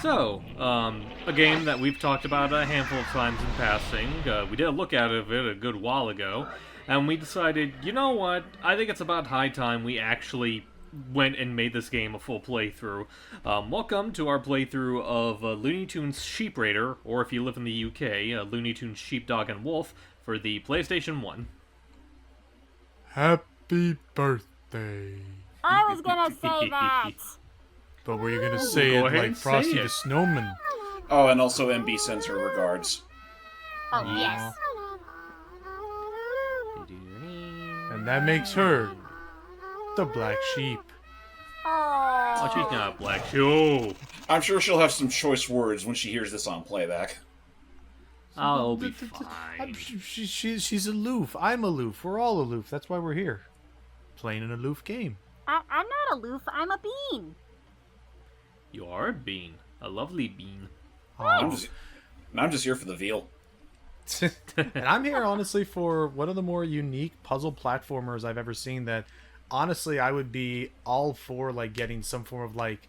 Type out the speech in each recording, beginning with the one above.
So, a game that we've talked about a handful of times in passing. We did a look at it a good while ago, and we decided, you know what? I think it's about high time we actually went and made this game a full playthrough. Welcome to our playthrough of Looney Tunes Sheep Raider, or if you live in the UK, Looney Tunes Sheepdog and Wolf for the PlayStation 1. Happy birthday. I was gonna say that. But were you gonna say Go it ahead like and Frosty say the it. Snowman? Oh, and also MB sends her regards. Oh, yes. And that makes her the black sheep. Oh, she's Oh, not black. Oh, I'm sure she'll have some choice words when she hears this on playback. I'll be I'm- fine. She's aloof. I'm aloof. We're all aloof. That's why we're here. Playing an aloof game. I'm not aloof. I'm a bean. You are a bean. A lovely bean. I'm just here for the veal. And I'm here honestly for one of the more unique puzzle platformers I've ever seen that honestly I would be all for like getting some form of like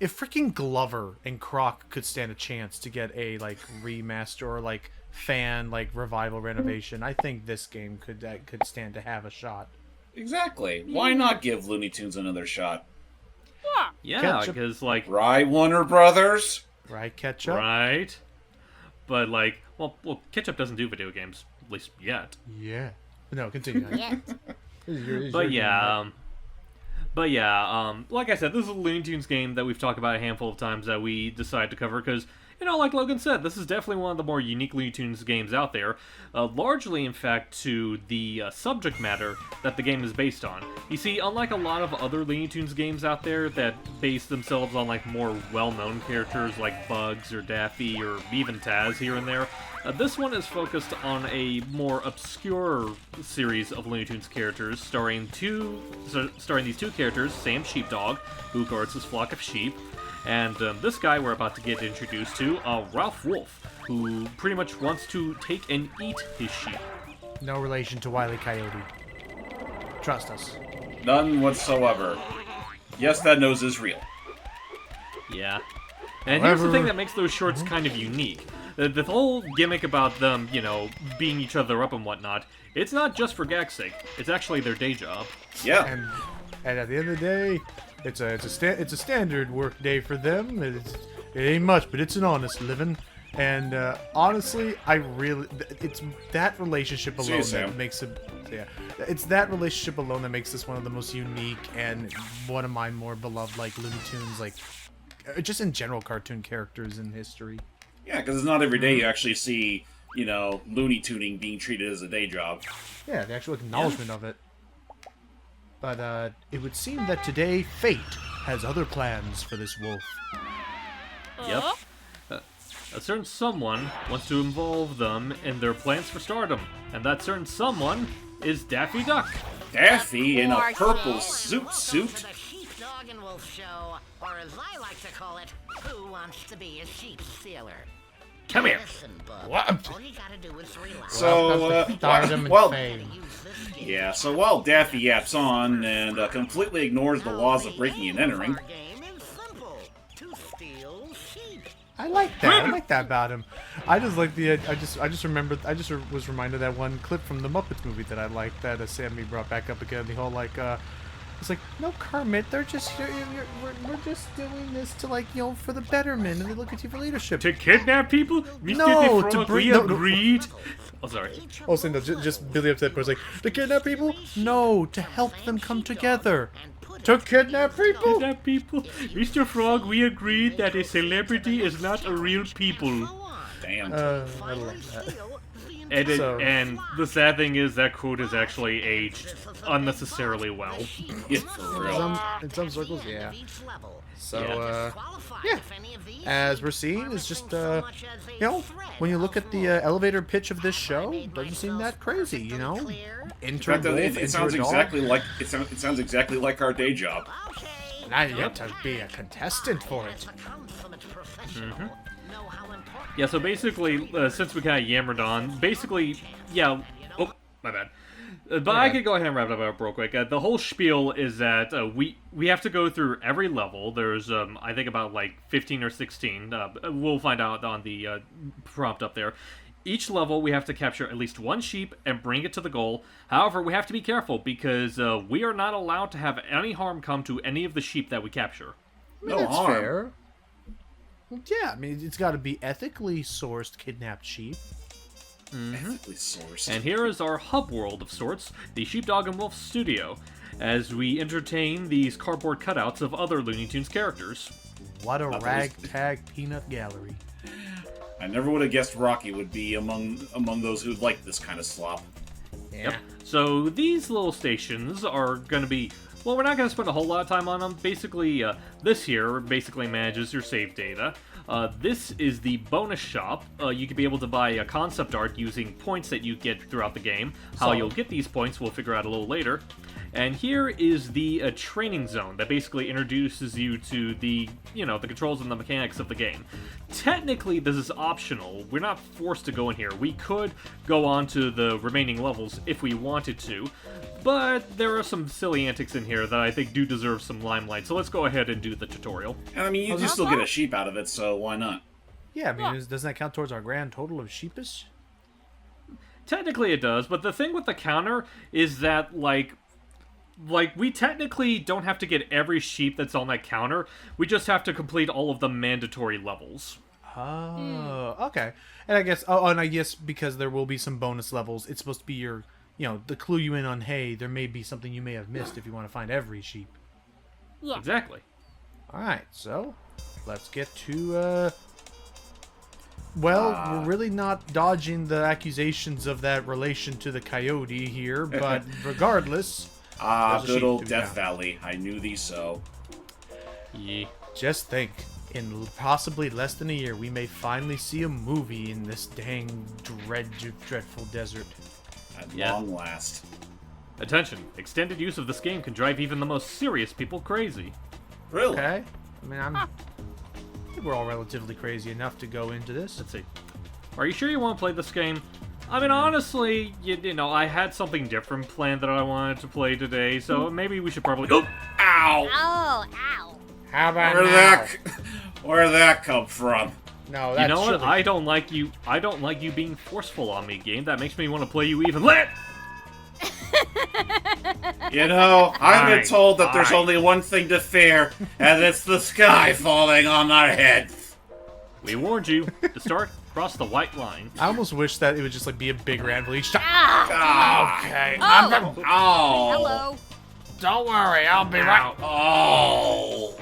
if freaking Glover and Croc could stand a chance to get a like remaster or like fan like revival renovation, I think this game could stand to have a shot. Exactly. Why not give Looney Tunes another shot? Yeah. Yeah, Ketchup. because, like, Right, Warner Brothers? Right, Ketchup? right? But, like, well, Ketchup doesn't do video games, at least yet. Yeah. No, continue. Yeah. But yeah, like I said, this is a Looney Tunes game that we've talked about a handful of times that we decided to cover because, you know, like Logan said, this is definitely one of the more unique Looney Tunes games out there, largely, in fact, to the subject matter that the game is based on. You see, unlike a lot of other Looney Tunes games out there that base themselves on, like, more well-known characters like Bugs or Daffy or even Taz here and there, this one is focused on a more obscure series of Looney Tunes characters, starring these two characters, Sam Sheepdog, who guards his flock of sheep, and this guy we're about to get introduced to, Ralph Wolf, who pretty much wants to take and eat his sheep. No relation to Wile E. Coyote. Trust us. None whatsoever. Yes, that nose is real. Yeah. And here's the However- thing that makes those shorts kind of unique. The whole gimmick about them, you know, beating each other up and whatnot, it's not just for gag's sake. It's actually their day job. Yeah. And at the end of the day, it's a standard work day for them. It ain't much, but it's an honest living. And honestly, it's that relationship See you, alone Sam. that makes it. Yeah, it's that relationship alone that makes this one of the most unique and one of my more beloved like Looney Tunes, like just in general cartoon characters in history. Yeah, because it's not every day you actually see, you know, Looney Tuning being treated as a day job. Yeah, the actual acknowledgement of it. But it would seem that today fate has other plans for this wolf. Yep. A certain someone wants to involve them in their plans for stardom, and that certain someone is Daffy Duck. Daffy in a Poor purple thing. suit. Welcome to the Sheepdog and Wolf Show, or as I like to call it, Who Wants to Be a Sheep Stealer? Come here. Listen, bub. What? All you gotta do is relax. So, Stardom and well, fame. Use this game. yeah, so while Daffy yaps on and completely ignores the laws of breaking and entering, Our game is simple: to steal sheep. I like that. I like that about him. I just like the. I just remembered. I just was reminded of that one clip from the Muppets movie that I liked that Sammy brought back up again. The whole like. It's like, no, Kermit. They're just. We're just doing this to like for the betterment, and they look at you for leadership. To kidnap people? Mr. No, the to Frog, bring- we no, no. agreed. Oh, sorry. Oh, so no, just Billy up to that part. Like, to kidnap people? No, to help them come together. To kidnap people? Kidnap people? Mr. Frog, we agreed that a celebrity is not a real people. damn. I love that. And the sad thing is that quote is actually aged unnecessarily well. Yeah, for real. In some circles, yeah. So, Yeah. yeah. As we're seeing, it's just, when you look at the elevator pitch of this show, it doesn't seem that crazy, In fact, it sounds exactly like it sounds exactly like our day job. Not yet to be a contestant for it. Yeah, so basically, since we kind of yammered on, basically, yeah, oh, my bad. But I could go ahead and wrap it up real quick. The whole spiel is that we have to go through every level. There's I think about like 15 or 16. We'll find out on the prompt up there. Each level we have to capture at least one sheep and bring it to the goal. However, we have to be careful because we are not allowed to have any harm come to any of the sheep that we capture. I mean, that's fair. Yeah, I mean, it's got to be ethically sourced kidnapped sheep. Ethically sourced. And here is our hub world of sorts, the Sheepdog and Wolf Studio, as we entertain these cardboard cutouts of other Looney Tunes characters. What a ragtag peanut gallery. I never would have guessed Rocky would be among those who like this kind of slop. Yeah. Yep. So these little stations are going to be... Well, we're not going to spend a whole lot of time on them. Basically, this here basically manages your save data. This is the bonus shop. You can be able to buy a concept art using points that you get throughout the game. How you'll get these points, we'll figure out a little later. And here is the training zone that basically introduces you to the, the controls and the mechanics of the game. Technically, this is optional. We're not forced to go in here. We could go on to the remaining levels if we wanted to, but there are some silly antics in here that I think do deserve some limelight, so let's go ahead and do the tutorial. And I mean, you do still get a sheep out of it, so why not? Yeah, I mean, doesn't that count towards our grand total of sheepish? Technically it does, but the thing with the counter is that, like we technically don't have to get every sheep that's on that counter. We just have to complete all of the mandatory levels. Oh, okay. And I guess because there will be some bonus levels, it's supposed to be your, the clue you in on, hey, there may be something you may have missed if you want to find every sheep. Yeah. Exactly. All right, so let's get to, we're really not dodging the accusations of that relation to the coyote here, but regardless... good old Death Valley. I knew thee so. Yeah. Just think, in possibly less than a year, we may finally see a movie in this dang dreadful desert. At long last. Attention, extended use of this game can drive even the most serious people crazy. Really? Okay. I mean, I think we're all relatively crazy enough to go into this. Let's see. Are you sure you want to play this game? I mean, honestly, I had something different planned that I wanted to play today, so maybe we should probably... Oh! Ow! Oh, ow. How about Where'd that come from? No, that's You know what? silly. I don't like you being forceful on me, game. That makes me want to play you even lit! I've been told that there's only one thing to fear, and it's the sky falling on our heads. We warned you. To start, cross the white line. I almost wish that it would just like be a big ramble each time. Ah. Okay. Oh. Oh! Hello. Don't worry, I'll be right. Oh!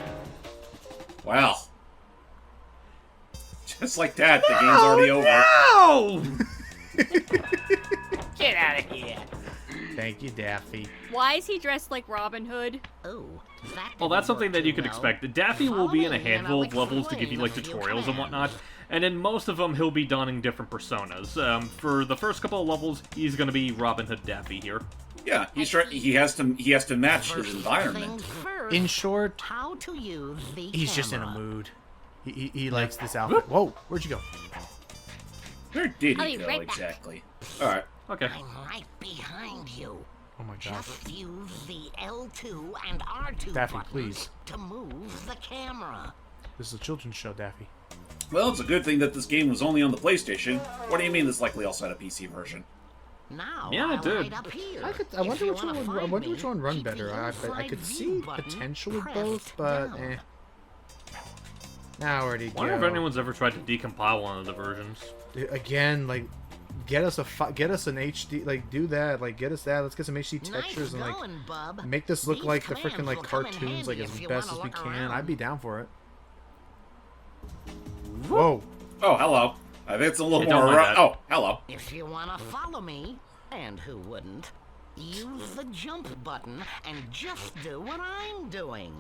Well. Just like that, the game's already over. No! Get out of here. Thank you, Daffy. Why is he dressed like Robin Hood? Oh, Well, that's something that you could expect. Daffy will be in a handful of levels to give you, like, tutorials and whatnot, and in most of them, he'll be donning different personas. For the first couple of levels, he's going to be Robin Hood Daffy here. Yeah, he has to match his environment. In short, how to use the he's just in a camera. mood. He likes this outfit. Whoa, where'd you go? Where did I'll he be go right back. exactly? Alright. Okay. I'm right behind you. Oh my god. Just use the L2 and R2 Daffy, buttons please. to move the camera. This is a children's show, Daffy. Well, it's a good thing that this game was only on the PlayStation. What do you mean this likely also had a PC version? Now Yeah, it I'll did. light up here. I If wonder you which wanna one. I find wonder me, which one run keep the better. I inside could view see button potential with pressed both, but down. Now where'd he Wonder if go? anyone's ever tried to decompile one of the versions. Again, like, get us an HD, like, do that, like, get us that. Let's get some HD Nice textures and like going, bub. make this look These like the clams freaking like will come in cartoons, like handy as if you best wanna as we look can. around. I'd be down for it. Whoa. Oh, hello. I think it's a little Hey, don't more... mind that. Oh, hello. If you want to follow me, and who wouldn't, use the jump button and just do what I'm doing.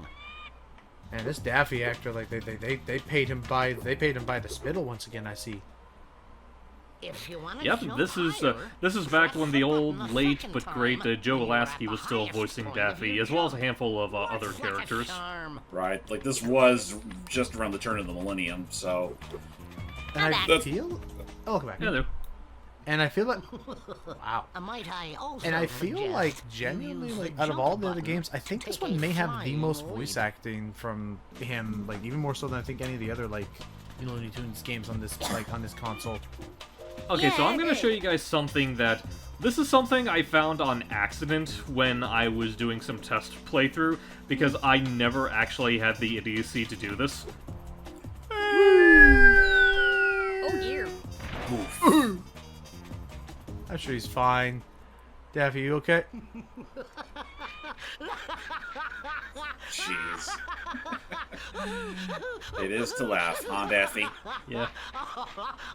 And this Daffy actor, like they paid him by the spittle once again. I see. If you want to Yep, jump this is higher, back press when the old, button late second but time great Joe when you're at Lasky the was still highest voicing point of Daffy, your as well as a jump. handful of other What's that characters. charm? Right, like this was just around the turn of the millennium, so... And I Come feel. Oh, welcome back. Yeah, And I feel like, wow. Might I also And I feel suggest like you genuinely, use like the out of jump all the other button games, I think to this take one a may have the flying most leap. voice acting from him, like even more so than I think any of the other like Looney Tunes games on this console. Okay, so Yeah, I'm going to show you guys something that... This is something I found on accident when I was doing some test playthrough, because I never actually had the idiocy to do this. Oh dear. Oof. I'm sure he's fine. Daffy, you okay? Jeez. It is to laugh, huh, Daffy? Yeah.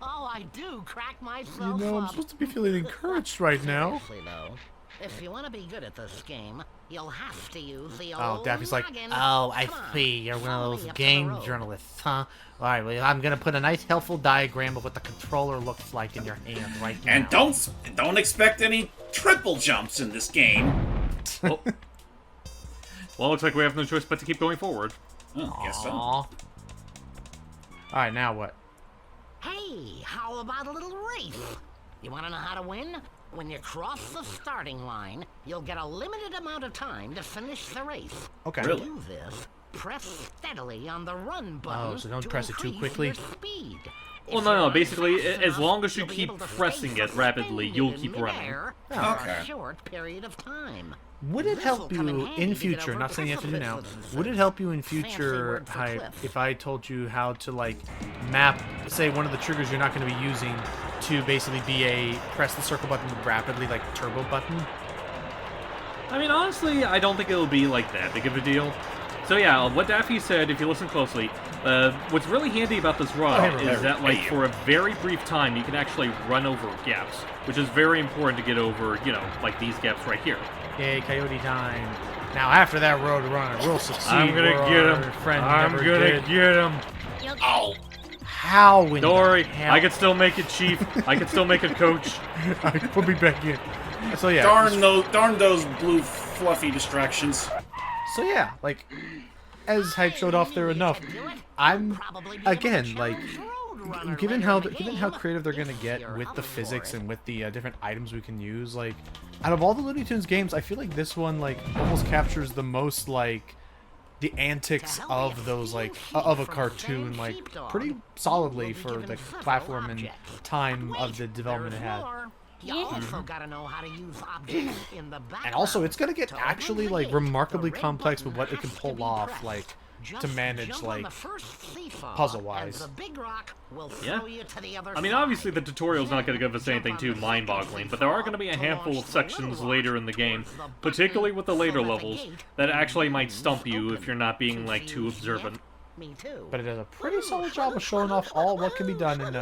Oh, I do crack You myself know, I'm up. supposed to be feeling encouraged right now. Seriously, though, if you want to be good at this game, you'll have to use the Oh, old Daffy's like, noggin. oh, I Come on, see. You're one follow of me those up to the game road. journalists, huh? All right, well, I'm gonna put a nice, helpful diagram of what the controller looks like in your hand right now. And don't expect any triple jumps in this game. Oh. Well, looks like we have no choice but to keep going forward. Oh, guess so. Aw. All right, now what? Hey, how about a little race? You want to know how to win? When you cross the starting line, you'll get a limited amount of time to finish the race. Okay. Really? To do this, press steadily on the run button. Oh, so don't to press it too increase quickly? your speed. Well, If no, you're basically, fast as enough, long as you you'll be keep able to stay pressing it rapidly, suspended you'll in keep running. midair Oh, for okay. a short period of time. Would it This help will come in you handy in to get future? over Not saying you have to do now. precipices. Would it help you in Fancy future word for cliff. if I told you how to like map, say, one of the triggers you're not going to be using to basically be a press the circle button rapidly, like turbo button? I mean, honestly, I don't think it'll be like that big of a deal. So yeah, what Daffy said, if you listen closely, what's really handy about this run Oh, hey, is that, like, for a very brief time, you can actually run over gaps, which is very important to get over, you know, like these gaps right here. Yay, coyote time! Now after that road runner, we'll succeed. I'm gonna where get our him. Friend I'm never gonna did. get him. You'll Ow! How in Don't worry, the hell? I can still make it, Chief. I can still make it, Coach. I put me back in. So yeah. Darn those blue fluffy distractions. So yeah, like as Hype showed off there enough, I'm again like given how creative they're gonna get with the physics and with the different items we can use, like out of all the Looney Tunes games, I feel like this one like almost captures the most like the antics of those like of a cartoon like pretty solidly for the platform and time of the development it had. You also gotta know how to use objects in the background. And also, it's gonna get To open actually the like gate, remarkably the red complex button with what it can has to pull be off, pressed. like Just to manage jump on like the first seesaw, puzzle-wise. and the big rock will Yeah. throw you to the other I mean, side. obviously the tutorial's not going to give us anything too mind-boggling, but there are going to be a handful of sections later in the game, particularly with the later levels, that actually might stump you if you're not being, like, too observant. Me too. But it does a pretty solid job of showing off all what can be done in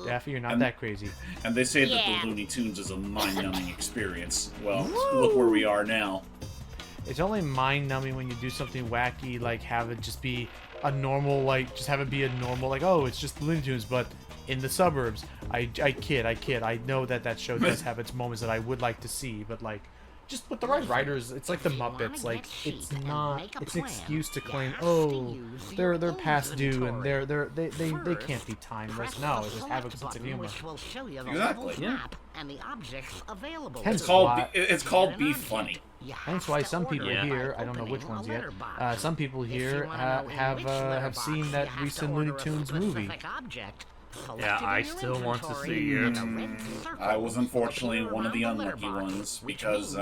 Daffy, you're not that crazy. And they say Yeah. that the Looney Tunes is a mind-numbing experience. Well, look where we are now. It's only mind-numbing when you do something wacky, like have it just be a normal, like just have it be a normal, like oh, it's just Looney Tunes, but in the suburbs. I kid. I know that show does have its moments that I would like to see, but like just with the right writers, it's like the Muppets. Like it's not. It's an excuse to claim, oh, they're past due and they can't be timeless. No, just have a sense of humor. Exactly. Yeah. And the objects available. Hence It's called Be Funny. Hence why some people Yeah. here, I don't know which ones yet, some people here have seen that recent Looney Tunes movie. Yeah, I still want to see it. I was unfortunately one of the unlucky ones because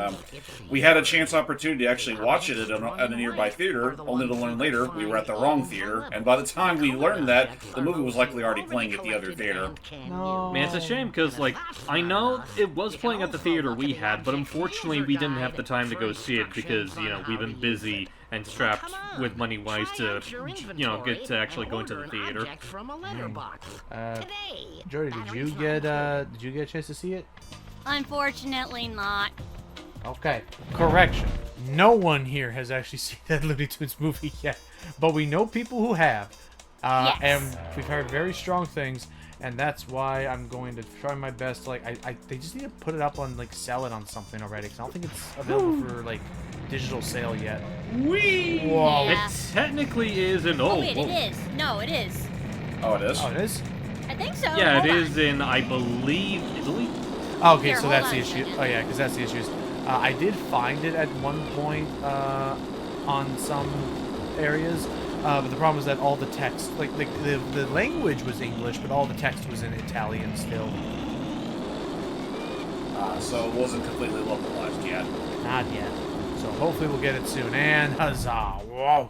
we had a chance opportunity to actually watch it at a nearby theater, only to learn later we were at the wrong theater, and by the time we learned that, the movie was likely already playing at the other theater. No. Man, it's a shame, because, like, I know it was playing at the theater we had, but unfortunately we didn't have the time to go see it because, you know, we've been busy and strapped with money-wise to, you know, get to actually go into the theater. Jody, did you get a chance to see it? Unfortunately not. Okay, correction. No one here has actually seen that Looney Tunes movie yet, but we know people who have, Yes. and we've heard very strong things, and that's why I'm going to try my best. Like, they just need to put it up on, like, sell it on something already, because I don't think it's available for, like, digital sale yet. Whee! Whoa. Yeah. It technically is an Oh, old. wait, it is. No, it is. Oh, it is? Oh, it is? I think so. Yeah, Hold it on. is in, I believe, Italy. Oh, okay, Here, so hold that's on the a issue. second. Oh yeah, because that's the issues. I did find it at one point on some areas, but the problem was that all the text, like the language was English, but all the text was in Italian still. So it wasn't completely localized yet. Not yet. So hopefully we'll get it soon. And huzzah! Whoa!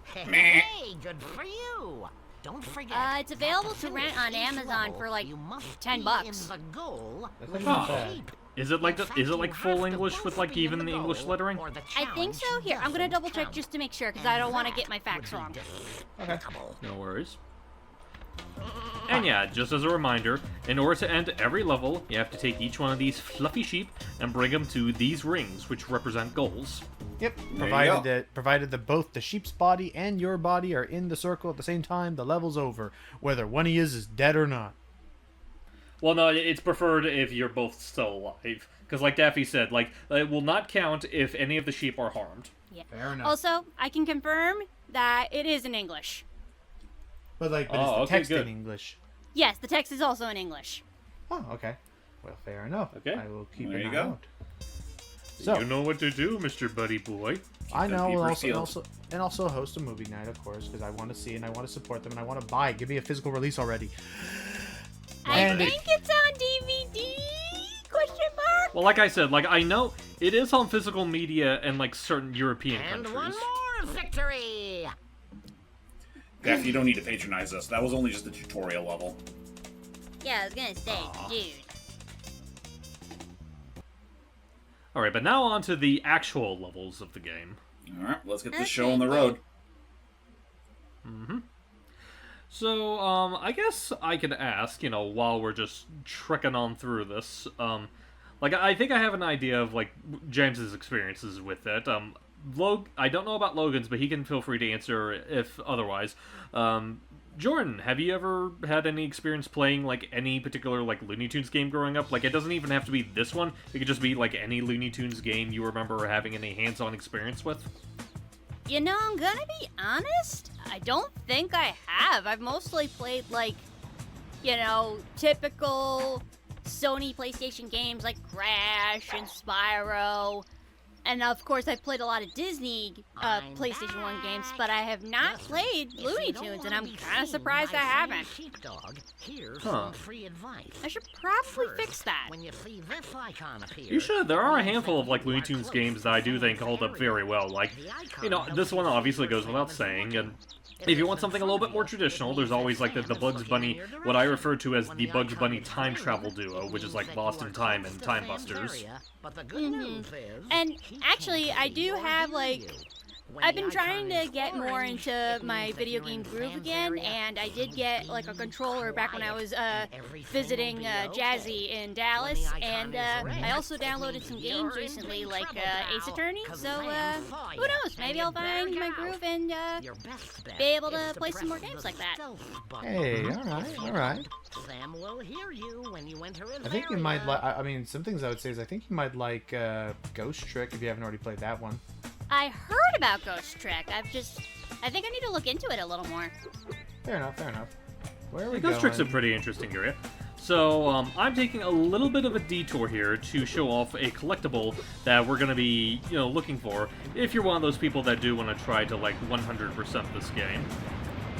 Hey, good for you. Don't forget. It's available that to rent finish on each Amazon level, for, like, you must $10 be bucks. in the goal That's with not the bad. sheep. Is it like In fact, is it you like have full to English both with like be in even the English goal, lettering? or the I think so. challenge Here, I'm gonna doesn't double check count. just to make sure, because And I don't want to that get my facts would wrong. be Okay. despicable. No worries. And yeah, just as a reminder, in order to end every level, you have to take each one of these fluffy sheep and bring them to these rings, which represent goals. Yep. There you Provided that both the sheep's body and your body are in the circle at the same time, the level's over, whether one of yous is dead or not. Well, no, it's preferred if you're both still alive. Because like Daffy said, like, it will not count if any of the sheep are harmed. Yeah. Fair enough. Also, I can confirm that it is in English. But is the okay, text good. in English? Yes, the text is also in English. Oh, okay. Well, fair enough. Okay. I will keep There an you eye go. out. So You know what to do, Mr. Buddy Boy. I know, Beaver and Fields. also host a movie night, of course, because I want to see and I want to support them and I want to buy. Give me a physical release already. I And think it's on DVD? Question mark? Well, like I said, like, I know it is on physical media in, like, certain European And one countries. more victory. Daff, you don't need to patronize us. That was only just the tutorial level. Yeah, I was gonna say, dude. Alright, but now on to the actual levels of the game. Alright, let's get this Okay, show on the well- road. So, I guess I could ask, you know, while we're just trekking on through this, like, I think I have an idea of, like, James's experiences with it. I don't know about Logan's, but he can feel free to answer if otherwise. Jordan, have you ever had any experience playing, like, any particular, like, Looney Tunes game growing up? Like, it doesn't even have to be this one. It could just be, like, any Looney Tunes game you remember having any hands-on experience with. You know, I'm gonna be honest. I don't think I have. I've mostly played, like, you know, typical Sony PlayStation games like Crash and Spyro. And of course, I've played a lot of Disney I'm PlayStation 1 games, back. but I have not Listen, played if Looney you don't Tunes, wanna and I'm be kind of seen surprised by I Free haven't. Sheepdog, here's Huh. some free advice. I should probably First, fix that. When you see this icon appear, You should. There are a means handful that of, like, you Looney are Tunes close games to that I do the think hold up area. very well. Like, The icon you know, helps this one you obviously see goes where without Sam is saying, and looking. if you want something a little bit more traditional, there's always, like, the Bugs Bunny, what I refer to as the Bugs Bunny time travel duo, which is, like, Lost in Time and Time Busters. But the good news is, And he actually, can't I see do or have, hear like, you. When I've the been trying icon to is get more orange, into it my means that video you're in game groove Sam's again, area, and I so did get, like, a be controller back when I quiet, was and everything will visiting be Jazzy okay. in Dallas, When the and icon is red, I also it downloaded means some you're games in recently, big like trouble, Ace pal, Attorney, 'cause so Sam saw who ya, knows, and maybe you I'll better find get my out. groove and Your best bet be able to is play some more press games the like that. stealth button. Hey, all If right, you all right. don't, Sam will hear you when you enter his I think you area. might like. I mean, some things I would say is I think you might like Ghost Trick if you haven't already played that one. I heard about Ghost Trick. I think I need to look into it a little more. Fair enough. Fair enough. Where are we Ghost Trick's a going? pretty interesting area. So, I'm taking a little bit of a detour here to show off a collectible that we're going to be, you know, looking for if you're one of those people that do want to try to, like, 100% this game.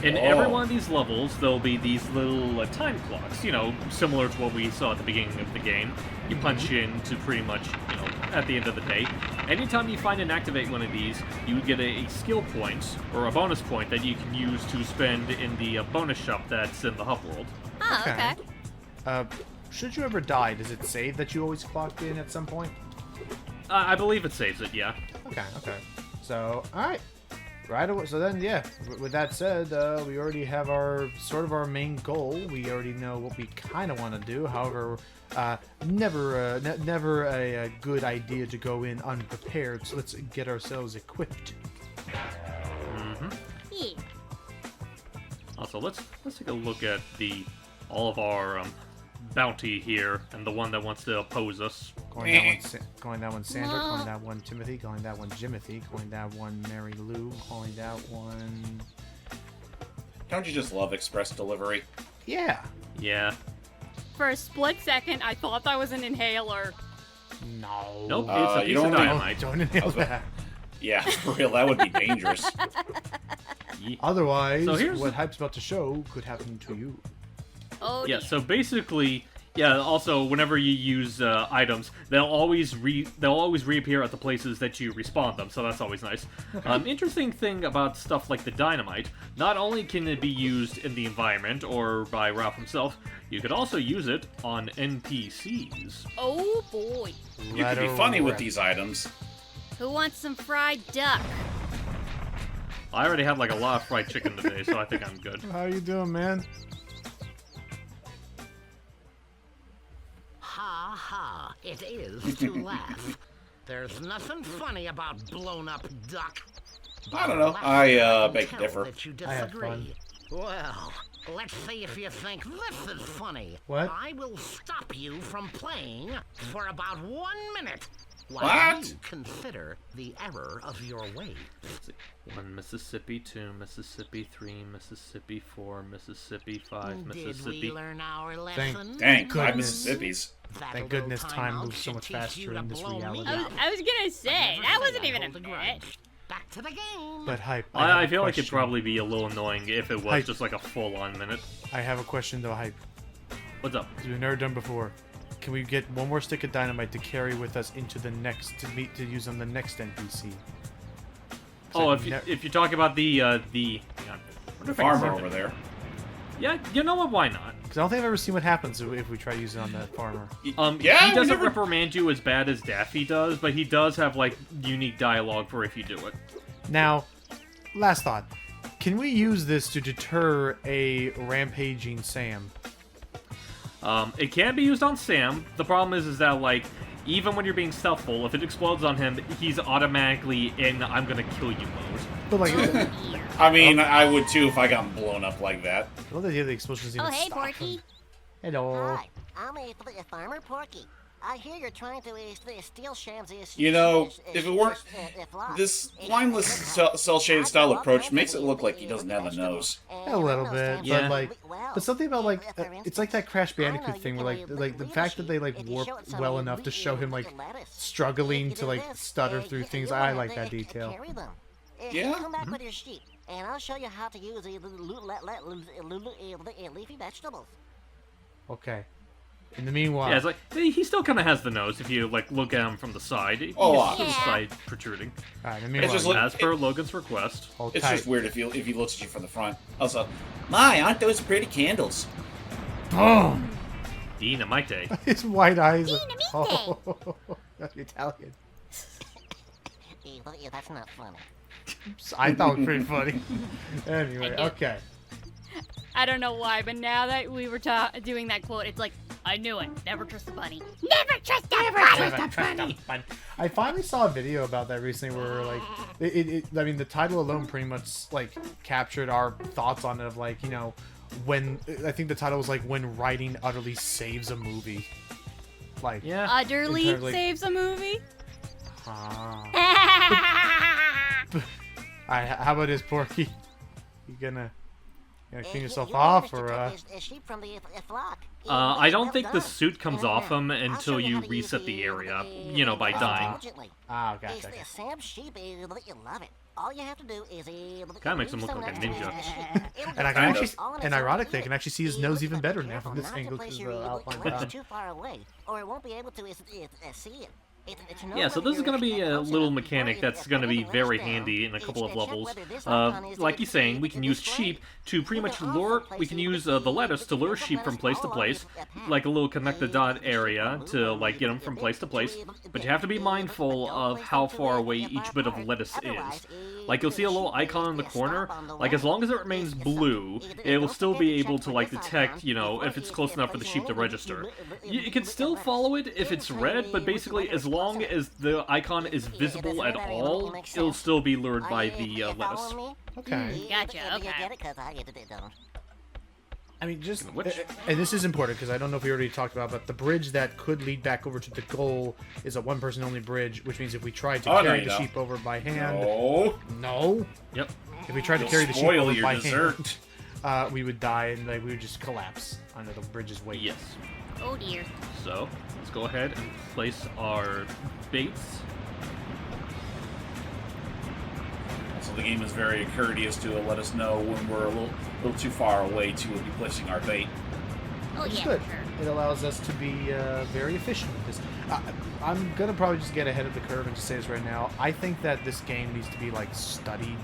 In every Oh. one of these levels, there'll be these little time clocks, you know, similar to what we saw at the beginning of the game. You punch in to pretty much, you know, at the end of the day. Anytime you find and activate one of these, you get a skill point, or a bonus point, that you can use to spend in the bonus shop that's in the hub world. Oh, okay. Should you ever die, does it save that you always clocked in at some point? I believe it saves it, yeah. Okay. So, all right. Right away. So then, yeah. With that said, we already have our main goal. We already know what we kind of want to do. However, never a good idea to go in unprepared. So let's get ourselves equipped. Yeah. Also, let's take a look at all of our bounty here, and the one that wants to oppose us. Going that one Sandra, calling that one Timothy, calling that one Jimothy, calling that one Mary Lou, calling that one... Don't you just love express delivery? Yeah. Yeah. For a split second, I thought that was an inhaler. No. Nope, it's a you piece of don't dynamite. Don't inhale that. Yeah, for real, that would be dangerous. Otherwise, So here's what Hype's about to show could happen to you. Oh, Yeah, dear. so basically, yeah, also, whenever you use items, they'll always reappear at the places that you respawn them, so that's always nice. Interesting thing about stuff like the dynamite, not only can it be used in the environment or by Ralph himself, you could also use it on NPCs. Oh, boy. You could be funny with these items. Who wants some fried duck? I already had like a lot of fried chicken today, so I think I'm good. How you doing, man? Ha ha, it is to laugh. There's nothing funny about blown up duck. I don't know. But I can beg to tell differ. that you I had fun. disagree. Well, let's see if you think this is funny. What? I will stop you from playing for about 1 minute while What? you consider the error of your ways. 1 Mississippi, 2 Mississippi, 3 Mississippi, 4 Mississippi, 5 Did Mississippi. we learn our lesson? Dang, 5 Goodness. Mississippi's. That Thank little goodness time timeout moves so should much teach faster you to in this blow me reality. up. I was gonna say, Never that say wasn't I even a hold a bit. grudge. Back to the game. But Hype, I have a feel like it'd question. probably be a little annoying if it was Hype. just like a full-on minute. I have a question though, Hype. What's up? We've never done before. Can we get one more stick of dynamite to carry with us into the next to use on the next NPC? Oh, I've if you talk about the hang on. The farmer over there. Yeah, you know what? Why not? Because I don't think I've ever seen what happens if we try using it on that farmer. Yeah, he we doesn't never- reprimand you as bad as Daffy does, but he does have like unique dialogue for if you do it. Now, last thought. Can we use this to deter a rampaging Sam? It can be used on Sam. The problem is that like even when you're being stealthful, if it explodes on him, he's automatically in "I'm gonna kill you" mode. But like, I I mean, I would too if I got blown up like that. love the idea the explosions even Oh, hey, stop Porky. him. Hello. Hi, I'm a farmer Porky. I hear you're trying to steal Shams's. You know, if it weren't this mindless cell-shaded style approach makes it look like he doesn't have a nose. A little bit, Yeah. but like, but something about like, it's like that Crash Bandicoot thing where like the fact that they like warp well enough to show him like struggling to like stutter through things. I like that detail. Yeah. Come back with your sheep, and I'll show you how to use leafy vegetables. Okay. In the meanwhile, Yeah, it's like he still kind of has the nose if you like look at him from the side. He's Oh, got his yeah. side protruding. all right. In the meanwhile, just like- As per Logan's request. hold It's tight. just weird if he looks at you from the front. Also, my, aren't those pretty candles? Boom! Dynamite. His white eyes. Dynamite. Oh, that's Italian. That's not funny. I thought it was pretty funny. Anyway, I did. okay. I don't know why, but now that we were doing that quote, it's like, I knew it. Never trust a bunny. Never trust a bunny! I finally saw a video about that recently where like I mean the title alone pretty much like captured our thoughts on it of like, you know, when I think the title was like when writing utterly saves a movie. Like Yeah. Utterly Entirely. saves a movie? ah. Alright, how about this, Porky? You gonna clean yourself off or sheep from the flock. I don't think the suit comes off him until you reset the area, you know, by dying. gotcha. Sam's sheep, you love it. All you have to do is Kinda makes him look like a ninja. And I can Kind actually, of. and ironically, I can actually see his nose even better now from this angle because the outline down. too far away, or it won't be able to see it. Yeah, so this is going to be a little mechanic that's going to be very handy in a couple of levels. Like he's saying, we can use sheep to pretty much lure, we can use the lettuce to lure sheep from place to place, like a little connect the dot area to like get them from place to place, but you have to be mindful of how far away each bit of lettuce is. Like you'll see a little icon in the corner, like as long as it remains blue, it will still be able to like detect, you know, if it's close enough for the sheep to register. You can still follow it if it's red, but basically as long as the icon is visible at all, it'll still be lured by the lettuce. Okay. Gotcha, okay. I mean, just Which- and this is important because I don't know if we already talked about, but the bridge that could lead back over to the goal is a one-person only bridge, which means if we tried to Oh, no, carry you the don't. sheep over by hand, Oh, no. Yep. If we tried to you'll carry the sheep spoil over your by dessert. hand, we would die and like we would just collapse under the bridge's weight. Yes. Oh dear. So, let's go ahead and place our baits. So the game is very courteous to let us know when we're a little too far away to be placing our bait. Oh Which is yeah, good. for sure. It allows us to be very efficient with this. I'm gonna probably just get ahead of the curve and just say this right now. I think that this game needs to be like studied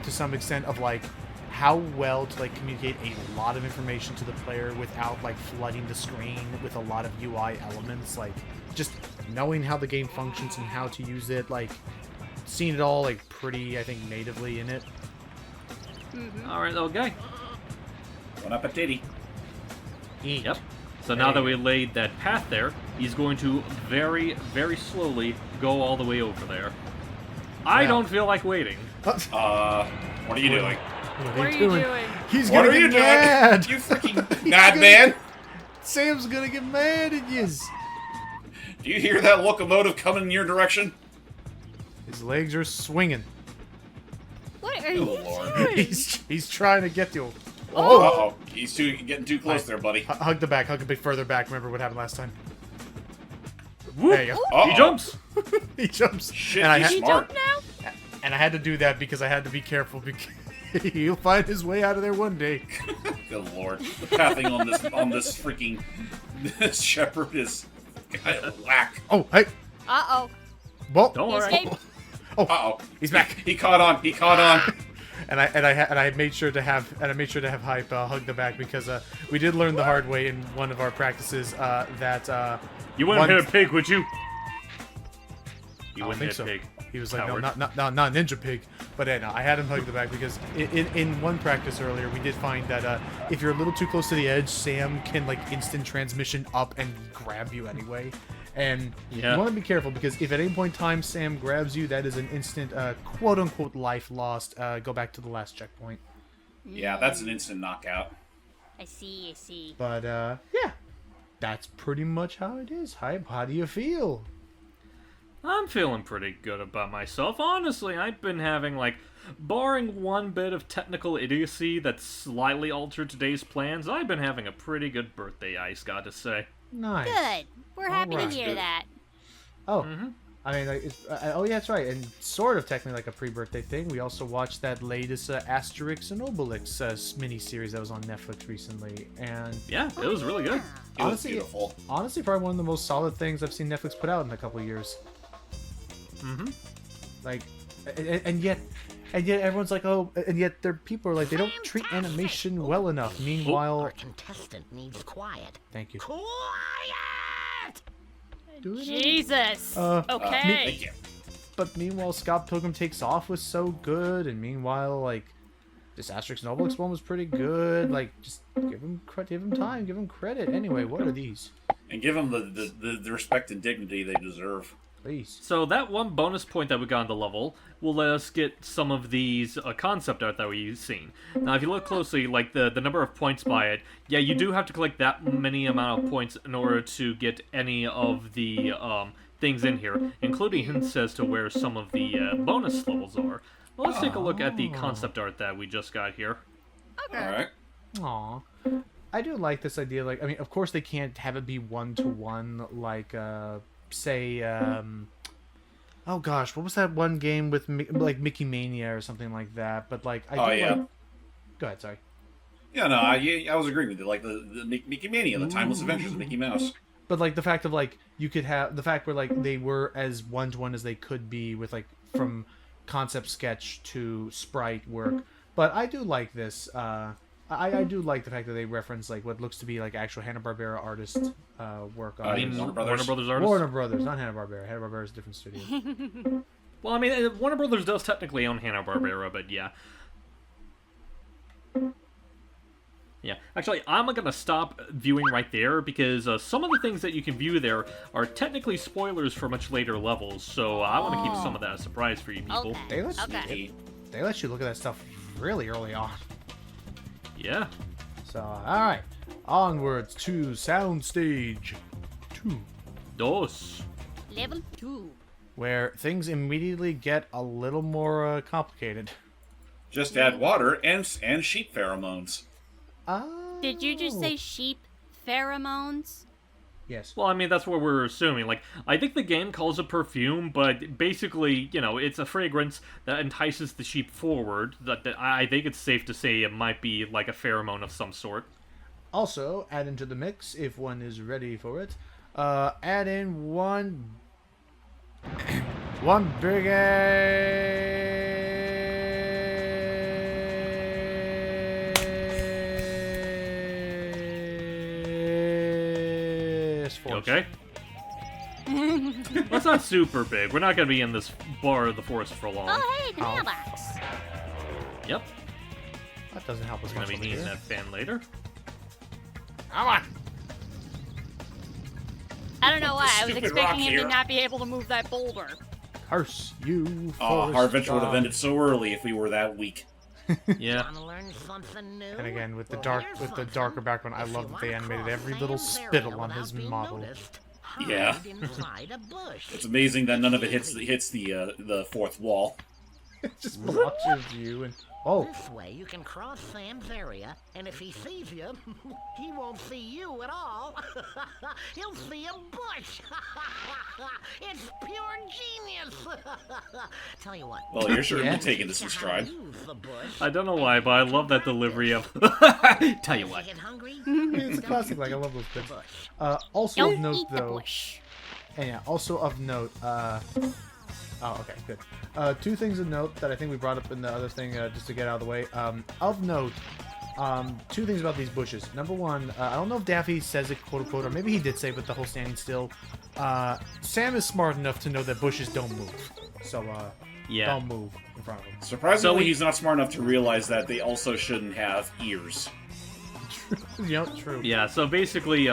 to some extent of like how well to like communicate a lot of information to the player without like flooding the screen with a lot of UI elements. Like just knowing how the game functions and how to use it. Like seeing it all like pretty, I think, natively in it. All right, okay. Bon appetit. Eat. Yep. So now that we laid that path there, he's going to very, very slowly go all the way over there. I Well. don't feel like waiting. What are you doing? What are you doing? He's What gonna are you get mad. doing? You freaking madman! Sam's gonna get mad at you. Do you hear that locomotive coming in your direction? His legs are swinging. What are you Oh, Lord. doing? He's trying to get you. Oh, uh-oh. He's getting too close there, buddy. Hug the back. Hug a bit further back. Remember what happened last time? Whoop. There you go. Uh-oh. He jumps. He jumps. Shit, and I he's had, You smart. jump now? and I had to do that because I had to be careful because he'll find his way out of there one day. Good lord. The pathing on this freaking this shepherd is whack. Oh, hey. Uh-oh. Well, Don't He worry. escaped. Uh-oh. he's back. He caught on. He caught on. And I made sure to have hype hug the back because we did learn the hard way in one of our practices that You wouldn't one- hit a pig, would you? I You don't wouldn't think hit so. a pig. He was like, Coward. no, not Ninja Pig. But no, I had him hug the back because in one practice earlier, we did find that if you're a little too close to the edge, Sam can like instant transmission up and grab you anyway. And Yeah. you want to be careful because if at any point in time Sam grabs you, that is an instant quote-unquote life lost. Go back to the last checkpoint. Yeah, that's an instant knockout. I see. But yeah, that's pretty much how it is. Hype, how do you feel? I'm feeling pretty good about myself. Honestly, I've been having, like, barring one bit of technical idiocy that slightly altered today's plans, I've been having a pretty good birthday, Ice, gotta say. Nice. Good. We're happy Alright. to hear Good. that. Oh, I mean, like, oh yeah, that's right, and sort of technically like a pre-birthday thing. We also watched that latest Asterix and Obelix mini-series that was on Netflix recently, and Yeah, it was really good. It was honestly, beautiful. probably one of the most solid things I've seen Netflix put out in a couple of years. Mm-hmm. Like, and yet everyone's like, oh, and yet there people are like, they don't treat animation well enough. Meanwhile, Our contestant needs quiet. thank you. Quiet! Jesus. Thank Okay. you. But meanwhile, Scott Pilgrim Takes Off was so good, and meanwhile, like, this Asterix and Obelix one was pretty good. Like, just give him time, give him credit. Anyway, what are these? And give them the respect and dignity they deserve. Please. So that one bonus point that we got on the level will let us get some of these concept art that we've seen. Now, if you look closely, like the number of points by it, yeah, you do have to collect that many amount of points in order to get any of the things in here, including hints as to where some of the bonus levels are. Well, let's take a look at the concept art that we just got here. Okay. All right. Aw. I do like this idea. Like, I mean, of course they can't have it be one-to-one, like, say, oh gosh, what was that one game with, like, Mickey Mania or something like that? But, like, I do Oh, yeah. like... Go ahead, sorry. Yeah, no, I was agreeing with you. Like the Mickey Mania, the Timeless Adventures of Mickey Mouse. But, like, the fact of, like, you could have... The fact where, like, they were as one-to-one as they could be with, like, from concept sketch to sprite work. But I do like this. I do like the fact that they reference, like, what looks to be, like, actual Hanna-Barbera artist work on I mean, it. Warner Warner Brothers. Brothers artists. Warner Brothers, not Hanna-Barbera. Hanna-Barbera is a different studio. Well, I mean, Warner Brothers does technically own Hanna-Barbera, but yeah. Yeah, actually, I'm gonna stop viewing right there because some of the things that you can view there are technically spoilers for much later levels, so I want to keep some of that a surprise for you people. Okay. They let, Okay. they let you look at that stuff really early on. Yeah. So, alright. Onwards to Soundstage 2, Dos. Level 2. where things immediately get a little more complicated. Just add water and sheep pheromones. Oh. Did you just say sheep pheromones? Yes. Well, I mean, that's what we're assuming. Like, I think the game calls it perfume, but basically, you know, it's a fragrance that entices the sheep forward. That I think it's safe to say it might be like a pheromone of some sort. Also, add into the mix, if one is ready for it, add in one big ass You force. okay? That's not super big. We're not going to be in this bar of the forest for long. Oh, hey, the Oh. mailbox. Yep. That doesn't help us Going much. to be needing that fan later. Come on. I don't know why. I was Stupid expecting rock him here. to not be able to move that boulder. Curse you, Oh, forest our adventure would have god. ended so early if we were that weak. Yeah. Wanna learn something new? And again, with the Well, here's darker something. background, I If love you that they wanna animated cross every little Sam's spittle area on his without being model. noticed, Yeah. hide inside a bush. It's amazing that none of it hits the fourth wall. It just watches you and This way you can cross Sam's area, and if he sees you, he won't see you at all. He'll see a bush. It's pure genius. Tell you what. Well, you're sure Yeah. you're taking this in teach you how to stride. use the bush. I don't know why, but I love that delivery of. Tell you what. Get hungry? it's classic. Like I love those bits. Also Don't of note, eat the though, bush. and yeah, also of note. Oh, okay, good. Two things of note that I think we brought up in the other thing, just to get out of the way. Of note, two things about these bushes. Number one, I don't know if Daffy says it quote unquote, or maybe he did say, but the whole standing still. Sam is smart enough to know that bushes don't move, so Yeah. don't move in front of him. Surprisingly, So he's not smart enough to realize that they also shouldn't have ears. You know, true. Yeah, so basically,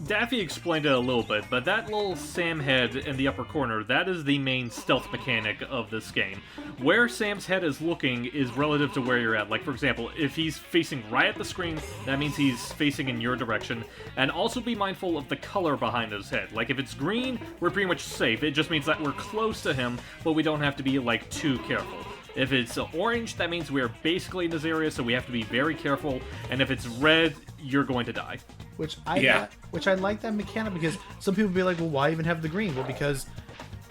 Daffy explained it a little bit, but that little Sam head in the upper corner, that is the main stealth mechanic of this game. Where Sam's head is looking is relative to where you're at. Like, for example, if he's facing right at the screen, that means he's facing in your direction. And also be mindful of the color behind his head. Like, if it's green, we're pretty much safe. It just means that we're close to him, but we don't have to be, like, too careful. If it's orange, that means we're basically in this area, so we have to be very careful. And if it's red, you're going to die. Which I like that mechanic, because some people be like, well, why even have the green? Well, because,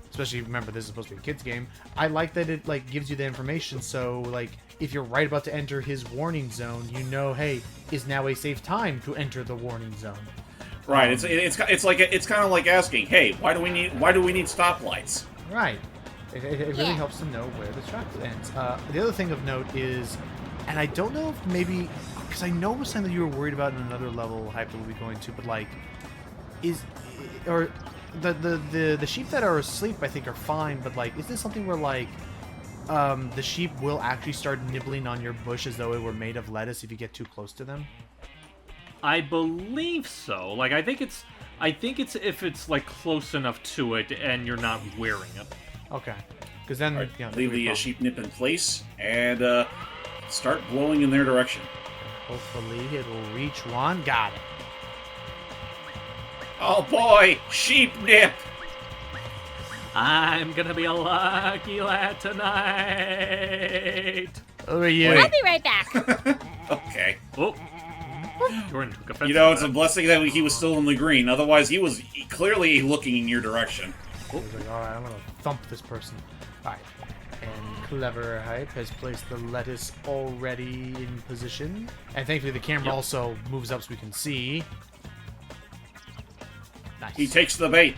especially remember this is supposed to be a kid's game, I like that it like gives you the information. So like if you're right about to enter his warning zone, you know, hey, is now a safe time to enter the warning zone. Right. It's kind of like asking, hey, why do we need stoplights? Right. It really Yeah. helps to know where the track ends. The other thing of note is, and I don't know if maybe, because I know it was something that you were worried about in another level hype that we'll be going to, but like, or the sheep that are asleep I think are fine, but like, is this something where like, the sheep will actually start nibbling on your bush as though it were made of lettuce if you get too close to them? I believe so. Like, I think it's if it's like close enough to it and you're not wearing it. Okay. Because then, Right. you know, Leave the sheep nip in place and start blowing in their direction. hopefully it'll reach one. Got it. Oh boy, sheep nip! I'm gonna be a lucky lad tonight. Over you. Wait. I'll be right back. Okay. Oh, Jordan took offense. You know, to it's a that. blessing that he was still in the green. Otherwise, he was clearly looking in your direction. He's like, alright, I'm gonna thump this person. Alright. And Clever Hype has placed the lettuce already in position. And thankfully the camera Yep. also moves up so we can see. Nice. He takes the bait.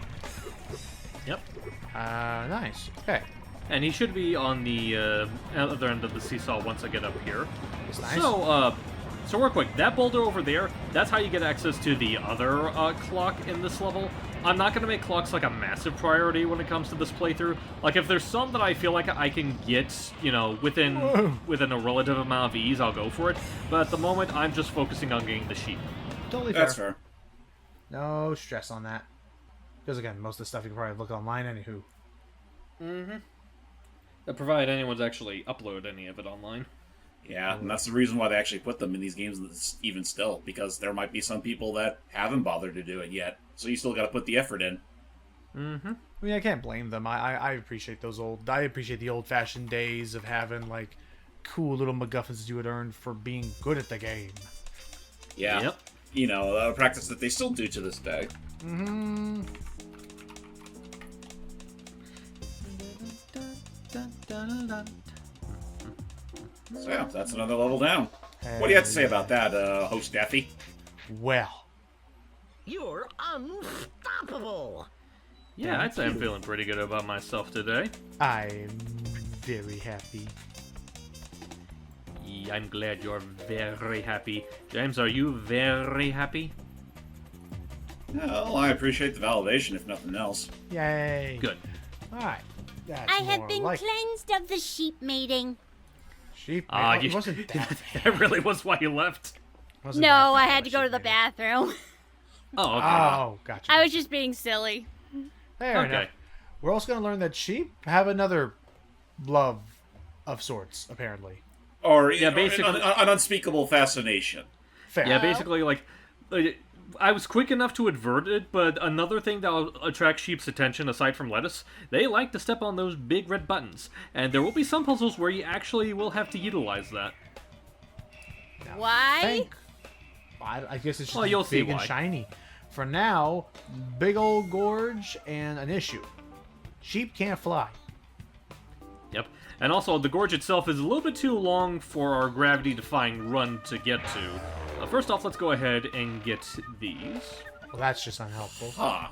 Yep. Nice. Okay. And he should be on the other end of the seesaw once I get up here. It's nice. So real quick, that boulder over there, that's how you get access to the other clock in this level. I'm not going to make clocks like a massive priority when it comes to this playthrough. Like, if there's some that I feel like I can get, you know, within a relative amount of ease, I'll go for it. But at the moment, I'm just focusing on getting the sheep. Totally fair. That's fair. No stress on that. Because again, most of the stuff you can probably look online anywho. Provided anyone's actually upload any of it online. Yeah, and that's the reason why they actually put them in these games even still, because there might be some people that haven't bothered to do it yet. So you still got to put the effort in. I mean, I can't blame them. I appreciate those I appreciate the old-fashioned days of having, like, cool little MacGuffins that you would earn for being good at the game. Yeah. Yep. You know, a practice that they still do to this day. Mm-hmm. So yeah, that's another level down. What do you have to say about that, host Daffy? Well, You're unstoppable. Yeah, I'd say I'm feeling pretty good about myself today. I'm very happy. Yeah, I'm glad you're very happy. James, are you very happy? Well, I appreciate the validation, if nothing else. Yay. Good. Alright. That's I have more been like cleansed of the sheep mating. sheep. Ah, It you wasn't that. that really was why you left. Wasn't No, that I bad, had to go to the sheep, bathroom. Oh, okay. Oh, gotcha. I was just being silly. Fair Okay. enough. We're also going to learn that sheep have another love of sorts, apparently. Or Yeah, basically- an unspeakable fascination. Fair. Yeah, basically, like, I was quick enough to advert it, but another thing that will attract sheep's attention, aside from lettuce, they like to step on those big red buttons. And there will be some puzzles where you actually will have to utilize that. Now, Why? I guess it's just Well, you'll see big and why. shiny. For now, big old gorge and an issue. Sheep can't fly. Yep. And also, the gorge itself is a little bit too long for our gravity-defying run to get to. First off, let's go ahead and get these. Well, that's just unhelpful. Huh.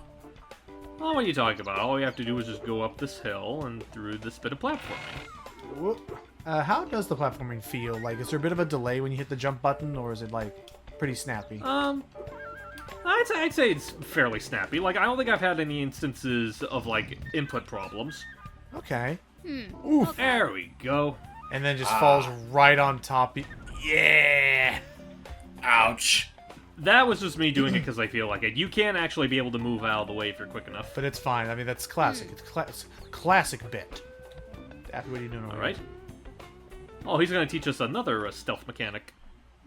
Oh, what are you talking about? All we have to do is just go up this hill and through this bit of platforming. Whoop. How does the platforming feel? Like, is there a bit of a delay when you hit the jump button, or is it, like, pretty snappy? I'd say it's fairly snappy. Like, I don't think I've had any instances of, like, input problems. Okay. Oof. There we go. And then just falls right on top. Yeah! Ouch. That was just me doing it because I feel like it. You can actually be able to move out of the way if you're quick enough. But it's fine. I mean, that's classic. It's classic bit. Daffy, what are you doing over Alright. here? Oh, he's going to teach us another stealth mechanic.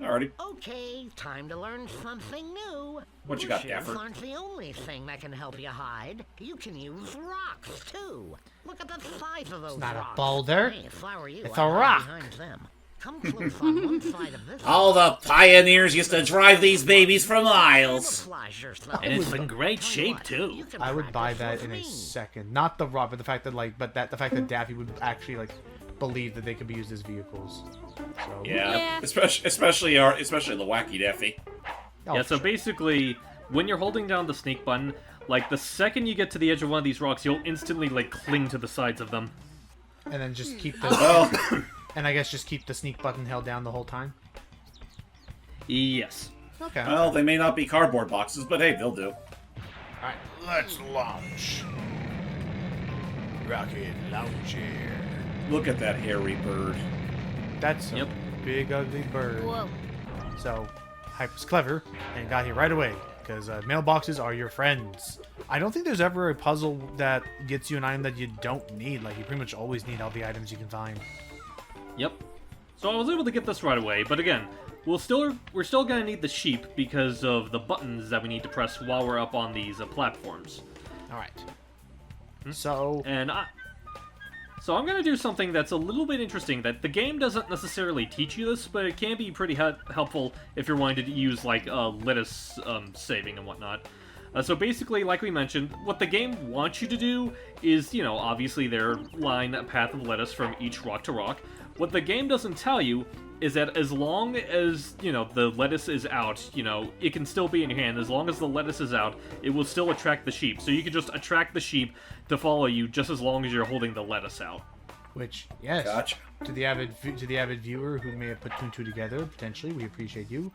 Alrighty. Okay, time to learn something new. What you got, Bushes Dapper? aren't the only thing that can help you hide. You can use rocks, too. Look at the size of those not a rocks. boulder. Hey, if I were you, It's I'd a hide rock. behind them. Come close on one side of this. All the pioneers used to drive these babies for miles. Camouflage yourself. And it's in great Tell you shape, what, too. you can I would buy practice that in with a me. second. Not the rock, but the fact that the fact that Daffy would actually believe that they could be used as vehicles. So, Yeah. Yeah. Especially the wacky Daffy. oh, Yeah, for so sure. basically, when you're holding down the sneak button, like, the second you get to the edge of one of these rocks, you'll instantly, like, cling to the sides of them. And then just keep the Well, and I guess just keep the sneak button held down the whole time. Yes. Okay. well, they may not be cardboard boxes, but hey, they'll do. All right, let's launch. Rocket launcher. Look at that hairy bird. That's a Yep. big ugly bird. Whoa. So, Hype was clever and got here right away because mailboxes are your friends. I don't think there's ever a puzzle that gets you an item that you don't need. Like, you pretty much always need all the items you can find. Yep. So I was able to get this right away, but again, we're still gonna need the sheep because of the buttons that we need to press while we're up on these platforms. All right. So, And so I'm gonna do something that's a little bit interesting. That the game doesn't necessarily teach you this, but it can be pretty helpful if you're wanting to use like lettuce saving and whatnot. So basically, like we mentioned, what the game wants you to do is, you know, obviously their line a path of lettuce from each rock to rock. What the game doesn't tell you is that as long as, you know, the lettuce is out, you know, it can still be in your hand. As long as the lettuce is out, it will still attract the sheep. So you can just attract the sheep to follow you just as long as you're holding the lettuce out. which, yes, Gotcha. to the avid viewer who may have put two and two together, potentially, we appreciate you.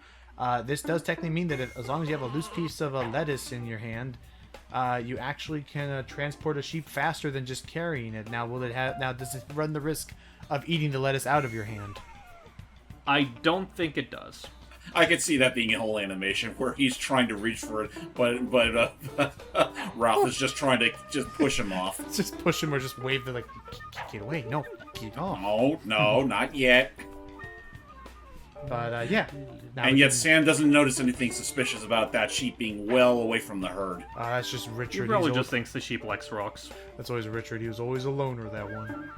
This does technically mean that as long as you have a loose piece of lettuce in your hand, you actually can transport a sheep faster than just carrying it. Now, does it run the risk of eating the lettuce out of your hand? I don't think it does. I could see that being a whole animation where he's trying to reach for it, but Ralph is just trying to just push him off. Just push him or just wave the get away. No, get off. No, not yet. But yeah. Now And we yet can- Sam doesn't notice anything suspicious about that sheep being well away from the herd. that's just He Richard. probably He's just thinks the sheep likes rocks. That's always Richard. He was always a loner, that one.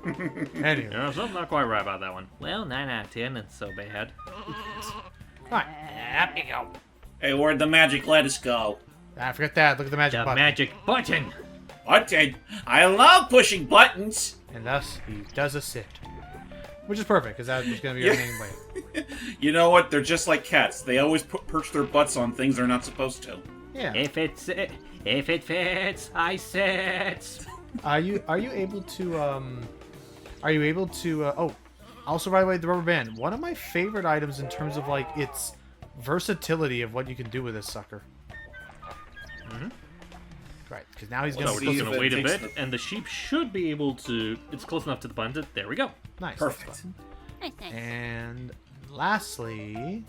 Anyway. There's something not quite right about that one. Well, 9 out of 10, it's so bad. Alright. Up you go. Hey, where'd the magic lettuce go? Ah, forget that. Look at the magic The button. magic button! Button. I love pushing buttons. And thus, he does a sit. Which is perfect, because that was going to be our main way. You know what? They're just like cats. They always perch their butts on things they're not supposed to. Yeah. If it fits, I sit. Are you able to oh, also, by the way, the rubber band, one of my favorite items in terms of like its versatility of what you can do with this sucker. Right, because now he's So gonna we're see just if gonna it wait a takes bit, and the sheep should be able to. It's close enough to the button. There we go. nice. Perfect. Nice, nice. And lastly,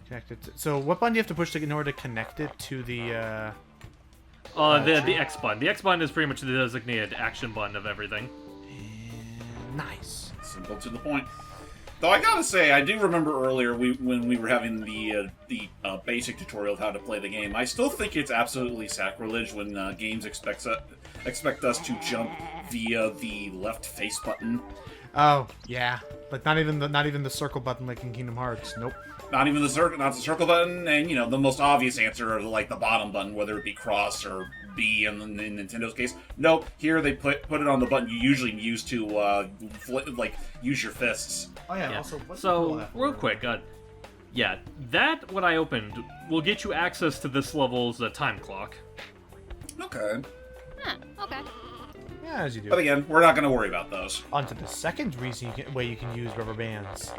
connect it. So what button do you have to push in order to connect it to the? The X button. The X button is pretty much the designated action button of everything. And nice. Simple to the point. Though I gotta say, I do remember earlier when we were having the basic tutorial of how to play the game. I still think it's absolutely sacrilege when games expect us to jump via the left face button. Oh yeah, but not even the circle button like in Kingdom Hearts. Nope. Not even the circle button, and you know the most obvious answer, like the bottom button, whether it be cross or B in Nintendo's case. Nope. Here they put it on the button you usually use to use your fists. Oh yeah. Yeah. Also, what's So, real quick, yeah, that, what I opened, will get you access to this level's time clock. Okay. Huh, okay. Yeah, as you do. But again, we're not going to worry about those. On to the second way you can use rubber bands.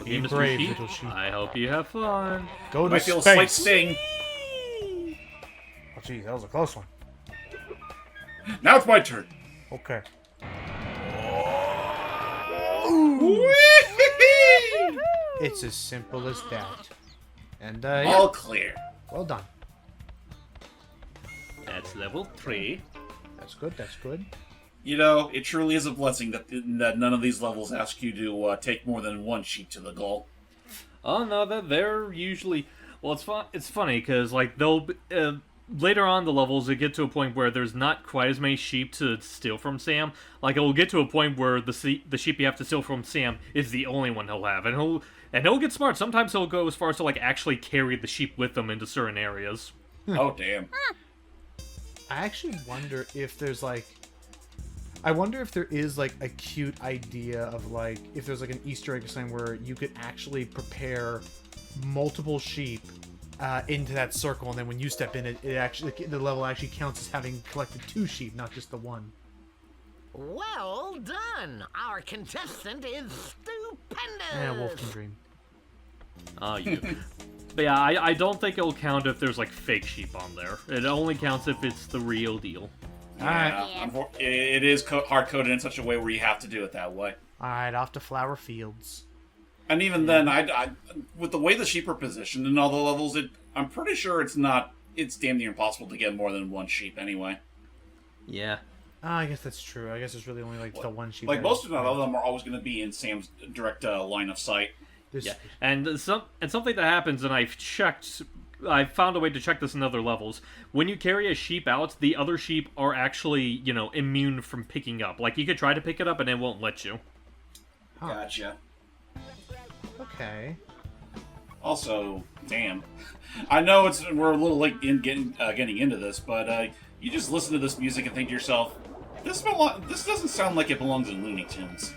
Okay, Be Mr. brave, Sheep, little sheep. I hope you have fun. Go to I feel a space. slight sting. Oh, geez, that was a close one. Now it's my turn. Okay. It's as simple as that. And yeah, All clear. well done. That's level 3. That's good. That's good. You know, it truly is a blessing that none of these levels ask you to take more than one sheep to the goal. Oh no, they're usually. Well, it's funny because like they'll later on the levels it get to a point where there's not quite as many sheep to steal from Sam. Like it will get to a point where the sheep you have to steal from Sam is the only one he'll have, and he'll get smart. Sometimes he'll go as far as to like actually carry the sheep with him into certain areas. Oh, damn. I actually wonder if there's like, I wonder if there is like a cute idea of like if there's like an Easter egg or something where you could actually prepare multiple sheep into that circle, and then when you step in, it actually the level actually counts as having collected 2 sheep, not just the 1. Well done. Our contestant is stupendous. Yeah, Wolf can dream. Oh, you. But yeah, I don't think it'll count if there's like fake sheep on there. It only counts if it's the real deal. Yeah, it is hard-coded in such a way where you have to do it that way. All right, off to flower fields. And even then, I with the way the sheep are positioned in all the levels, I'm pretty sure it's damn near impossible to get more than 1 sheep anyway. Yeah. I guess that's true. I guess it's really only like the 1 sheep. Like that most is- of them are always going to be in Sam's direct line of sight. This- Yeah, and something that happens, and I found a way to check this in other levels. When you carry a sheep out, the other sheep are actually, immune from picking up. Like, you could try to pick it up, and it won't let you. Huh. Gotcha. Okay. Also, damn. I know we're a little late in getting into this, but you just listen to this music and think to yourself, this doesn't sound like it belongs in Looney Tunes.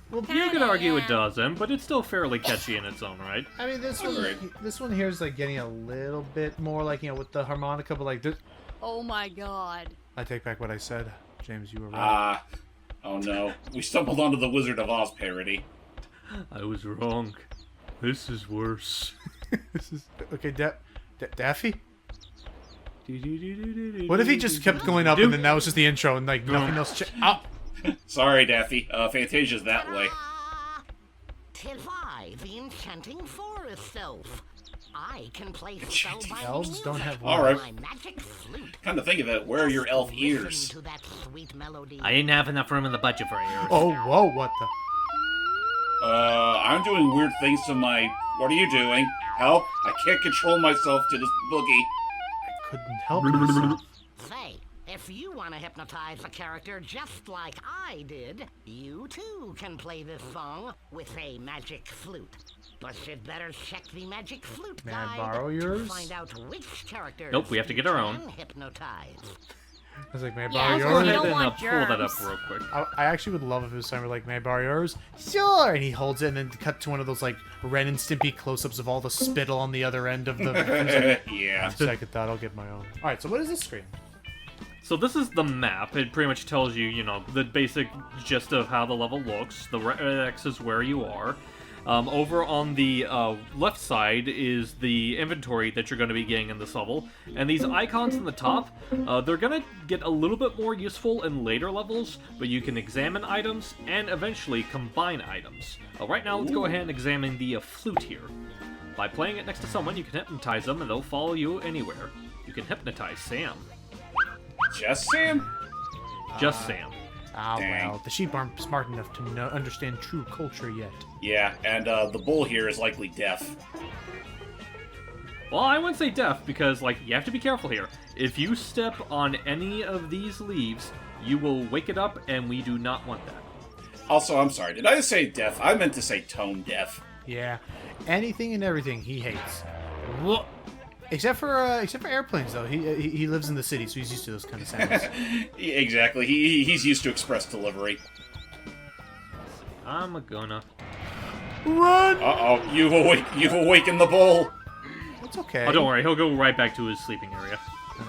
Well, you could argue it doesn't, but it's still fairly catchy in its own right. I mean, Agreed. this one here is like getting a little bit more like with the harmonica, but like this. Oh my god. I take back what I said, James. You were right. Oh no. We stumbled onto the Wizard of Oz parody. I was wrong. This is worse. This is okay. Daffy. What if he just kept going up and then that was just the intro and like nothing else? Sorry, Daffy. Fantasia's that way. Ah, 'tis I, the enchanting forest elf. I can play spellbinding Elves music don't have with All right. my magic flute. Come to think of it, where are your elf Listen ears? to that sweet melody. I didn't have enough room in the budget for ears. Oh, whoa! What the? I'm doing weird things to my... What are you doing? Help! I can't control myself to this boogie. I couldn't help myself. Say, If you want to hypnotize a character just like I did, you too can play this song with a magic flute. But you'd better check the magic flute May guide I borrow yours? to find out which characters Nope, we have to get our own. can hypnotize. I was like, may I Yeah, borrow of Go course, yours? you ahead don't and want pull that up germs. real quick. I actually would love if it was something like, may I borrow yours? Sure! And he holds it and then cut to one of those, like, Ren and Stimpy close-ups of all the spittle on the other end of the... Yeah. Second thought, I'll get my own. Alright, so what is this screen? So this is the map. It pretty much tells you, you know, the basic gist of how the level looks. The red X is where you are. Over on the left side is the inventory that you're going to be getting in this level. And these icons in the top, they're going to get a little bit more useful in later levels, but you can examine items and eventually combine items. Right now, let's go ahead and examine the flute here. By playing it next to someone, you can hypnotize them and they'll follow you anywhere. You can hypnotize Sam. Just Sam? Just Sam. Ah, Dang. well, the sheep aren't smart enough to understand true culture yet. Yeah, and the bull here is likely deaf. Well, I wouldn't say deaf because, like, you have to be careful here. If you step on any of these leaves, you will wake it up, and we do not want that. Also, I'm sorry, did I just say deaf? I meant to say tone deaf. Yeah, anything and everything he hates. Whoa. Except for airplanes, though. He lives in the city, so he's used to those kind of sounds. Exactly, he's used to express delivery. I'm gonna... Run! Uh-oh, you've awakened the bull. It's okay. Oh, don't worry, he'll go right back to his sleeping area.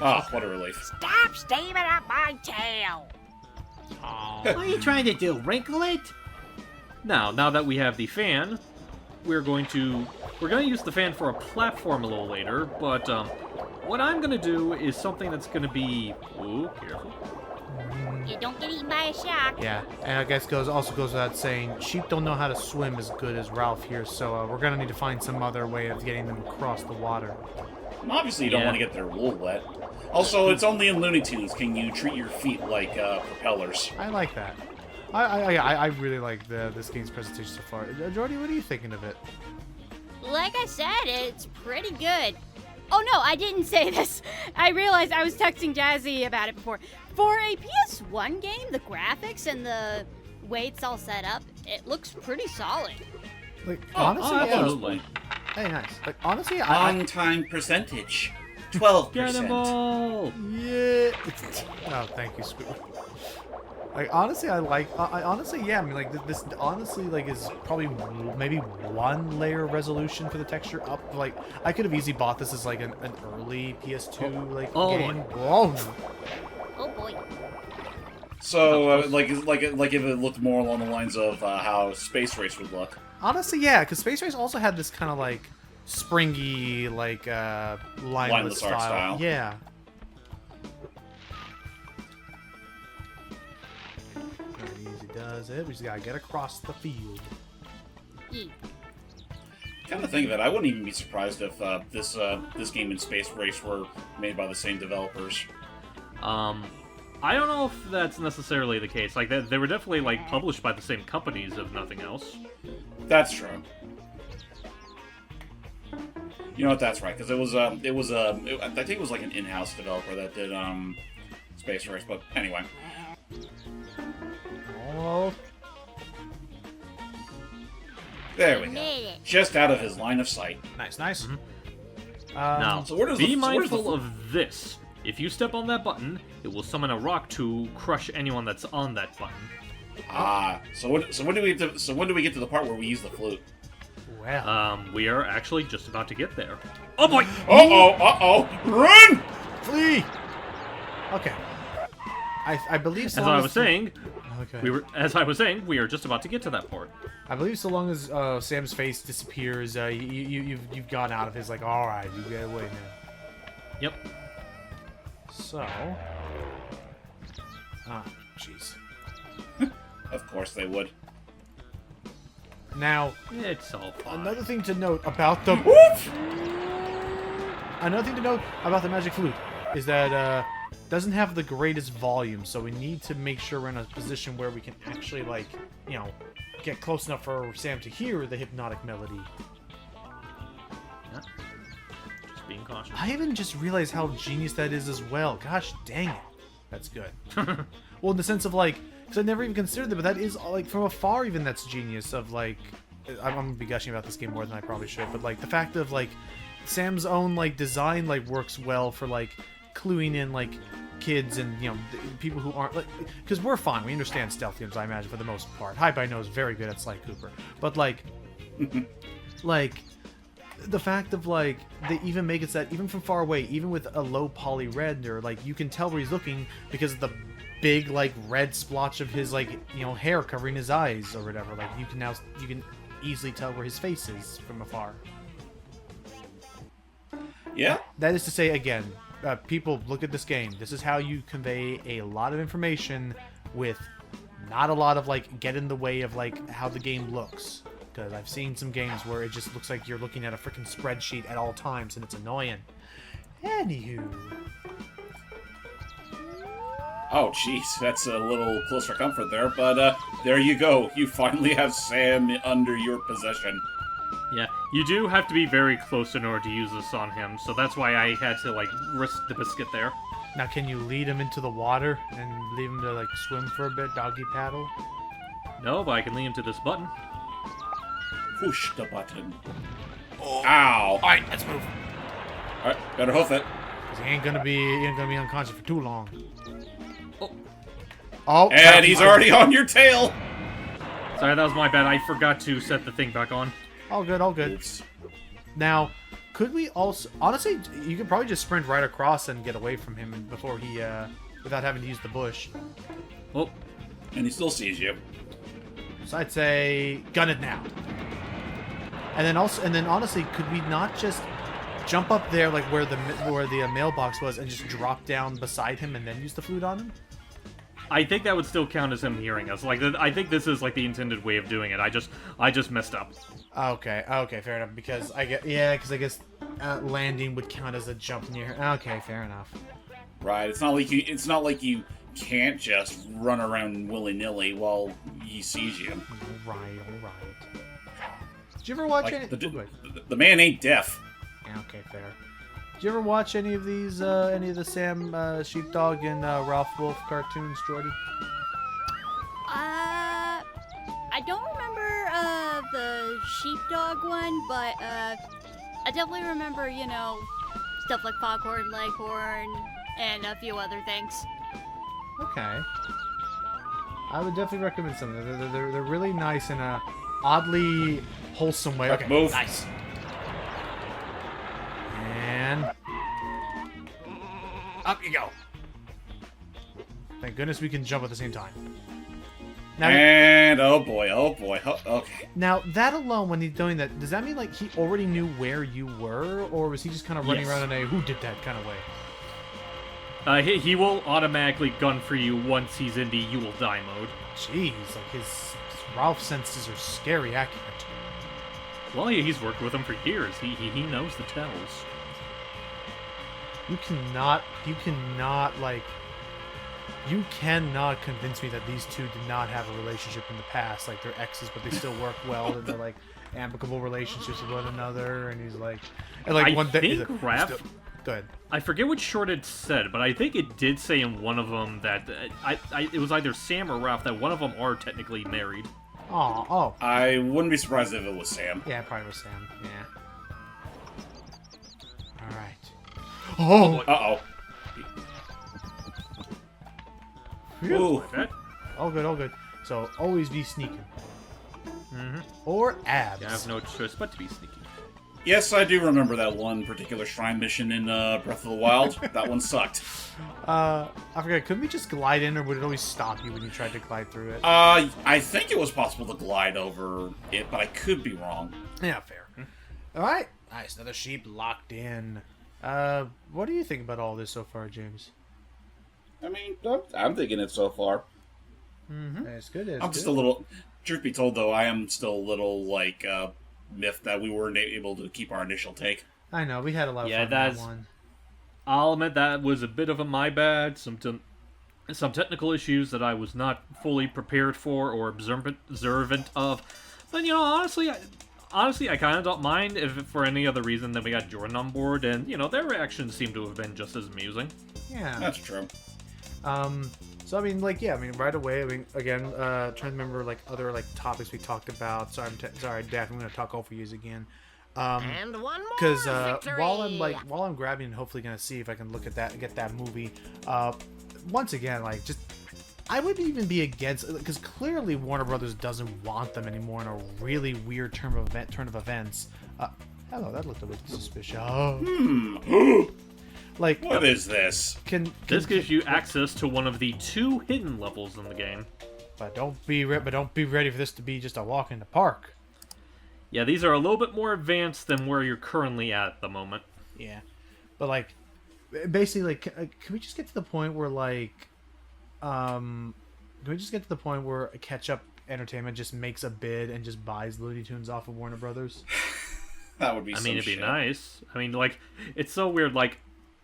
Ah, what a relief. Stop steaming up my tail! What are you trying to do? Wrinkle it? Now that we have the fan, we're going to use the fan for a platform a little later, but what I'm gonna do is something that's gonna be... Ooh, careful. You don't get eaten by a shark. Yeah, and I guess also goes without saying, sheep don't know how to swim as good as Ralph here, so we're gonna need to find some other way of getting them across the water. Obviously, you don't Yeah. want to get their wool wet. Also, it's only in Looney Tunes can you treat your feet like propellers. I like that. I really like this game's presentation so far. Jordy, what are you thinking of it? Like I said, it's pretty good. Oh no, I didn't say this. I realized I was texting Jazzy about it before. For a PS1 game, the graphics and the way it's all set up, it looks pretty solid. Like, honestly, yeah. absolutely. Hey, nice. Like, honestly, I On-time percentage, 12%. Cannonball! yeah. Oh, thank you, Scoop. Like, honestly, I honestly, yeah. I mean, like, this honestly, like, is probably maybe one layer of resolution for the texture up. Like, I could have easily bought this as like an early PS2 like Oh. game. Whoa. Oh boy. So, like if it looked more along the lines of how Space Race would look. Honestly, yeah, because Space Race also had this kind of like springy, like lineless art style. Yeah. Very easy does it. We just gotta get across the field. Yeah. Kind of think of it, I wouldn't even be surprised if this game and Space Race were made by the same developers. I don't know if that's necessarily the case. Like, they were definitely, like, published by the same companies, if nothing else. That's true. You know what? That's right, because I think it was like an in-house developer that did Space Race. But anyway, Oh, there we go. Made it. Just out of his line of sight. nice, nice. Now, so where does be the- so where does the- mindful of this. If you step on that button, it will summon a rock to crush anyone that's on that button. Ah, so when do we get to the part where we use the flute? Well, We are actually just about to get there. Oh boy! Run! flee. Okay. I believe so As long I was saying, Okay. we are just about to get to that part. I believe so long as Sam's face disappears, you've gone out of his like. All right, you get away now. Yep. So. Ah, jeez. Of course they would. Now, It's all fine. another thing to note about the magic flute is that doesn't have the greatest volume, so we need to make sure we're in a position where we can actually like, you know, get close enough for Sam to hear the hypnotic melody. Yeah. Just being cautious. I even just realized how genius that is as well. Gosh dang it. That's good. Well, in the sense of like, because I never even considered that, but that is like from afar even that's genius. Of like, I'm gonna be gushing about this game more than I probably should, but like the fact of like Sam's own like design like works well for like cluing in like kids and people who aren't like, because we're fine, we understand stealth games, I imagine, for the most part. Hype I know is very good at Sly Cooper, but like like the fact of like they even make it so that even from far away, even with a low poly render, like you can tell where he's looking because of the big like red splotch of his like hair covering his eyes or whatever. Like you can easily tell where his face is from afar. Yeah. That is to say, again, people, look at this game. This is how you convey a lot of information with not a lot of like get in the way of like how the game looks. Because I've seen some games where it just looks like you're looking at a freaking spreadsheet at all times, and it's annoying. Anywho. Oh, jeez, that's a little close for comfort there, but there you go. You finally have Sam under your possession. Yeah, you do have to be very close in order to use this on him, so that's why I had to, like, risk the biscuit there. Now, can you lead him into the water and leave him to, like, swim for a bit, doggy paddle? No, but I can lead him to this button. Push the button. Oh. Ow! Alright, let's move. Alright, better hoof it. Because he ain't gonna be unconscious for too long. Oh, and he's already on your tail! Sorry, that was my bad. I forgot to set the thing back on. All good, all good. Oops. Now, could we also... Honestly, you could probably just sprint right across and get away from him before he, without having to use the bush. Oh. And he still sees you. So I'd say, gun it now. And then honestly, could we not just jump up there, like where the mailbox was, and just drop down beside him and then use the flute on him? I think that would still count as him hearing us. Like, I think this is like the intended way of doing it. I just messed up. Okay, fair enough. Because I guess landing would count as a jump near. Okay, fair enough. Right. It's not like you can't just run around willy-nilly while he sees you. All right. Did you ever watch any? The man ain't deaf. Yeah, okay, fair. Did you ever watch any of these, any of the Sam Sheepdog and Ralph Wolf cartoons, Jordy? I don't remember the sheepdog one, but I definitely remember, stuff like Foghorn Leghorn and a few other things. Okay. I would definitely recommend some of them. They're really nice in a oddly wholesome way. Okay, move. Nice. And up you go. Thank goodness we can jump at the same time. Now, and oh boy. Okay. Now that alone, when he's doing that, does that mean like he already knew where you were, or was he just kind of running around in a "who did that" kind of way? He will automatically gun for you once he's in the "you will die" mode. Jeez, like his Ralph senses are scary accurate. Well, he's worked with him for years. He knows the tells. You cannot convince me that these two did not have a relationship in the past. Like, they're exes, but they still work well, and they're, like, amicable relationships with one another, and he's, like... And, like, one day... Go ahead. I forget which short it said, but I think it did say in one of them that... it was either Sam or Ralph, that one of them are technically married. Oh. I wouldn't be surprised if it was Sam. Yeah, it probably was Sam. Yeah. Alright. Oh! Uh-oh. Ooh. All good. So, always be sneaking. Mm-hmm. Or abs. You have no choice but to be sneaky. Yes, I do remember that one particular shrine mission in Breath of the Wild. That one sucked. I forgot, couldn't we just glide in, or would it always stop you when you tried to glide through it? I think it was possible to glide over it, but I could be wrong. Yeah, fair. Alright. Nice, another sheep locked in. What do you think about all this so far, James? I mean, I'm thinking it so far. Mm-hmm. It's good. I'm just a little... Truth be told, though, I am still a little, like, miffed that we weren't able to keep our initial take. I know, we had a lot of fun with that one. I'll admit that was a bit of a my bad. Some technical issues that I was not fully prepared for or observant of. But, honestly, I kind of don't mind if for any other reason than we got Jordan on board, and, their reactions seem to have been just as amusing. Yeah. That's true. So I mean, like, yeah, I mean, right away. I mean, again, trying to remember like other like topics we talked about. Sorry, sorry, Daff, I'm gonna talk over you again. And one more Because victory. while I'm grabbing and hopefully gonna see if I can look at that and get that movie. Once again, like, just I would even be against, because clearly Warner Brothers doesn't want them anymore in a really weird turn of events. Hello, that looked a bit suspicious. Like, What is this? This gives you access to one of the 2 hidden levels in the game. but don't be ready for this to be just a walk in the park. Yeah, these are a little bit more advanced than where you're currently at the moment. Yeah, but like, basically, like, can we just get to the point where like, can we just get to the point where Catch Up Entertainment just makes a bid and just buys Looney Tunes off of Warner Brothers? That would be. I some mean, it'd be shit. nice. I mean, like, it's so weird. Like,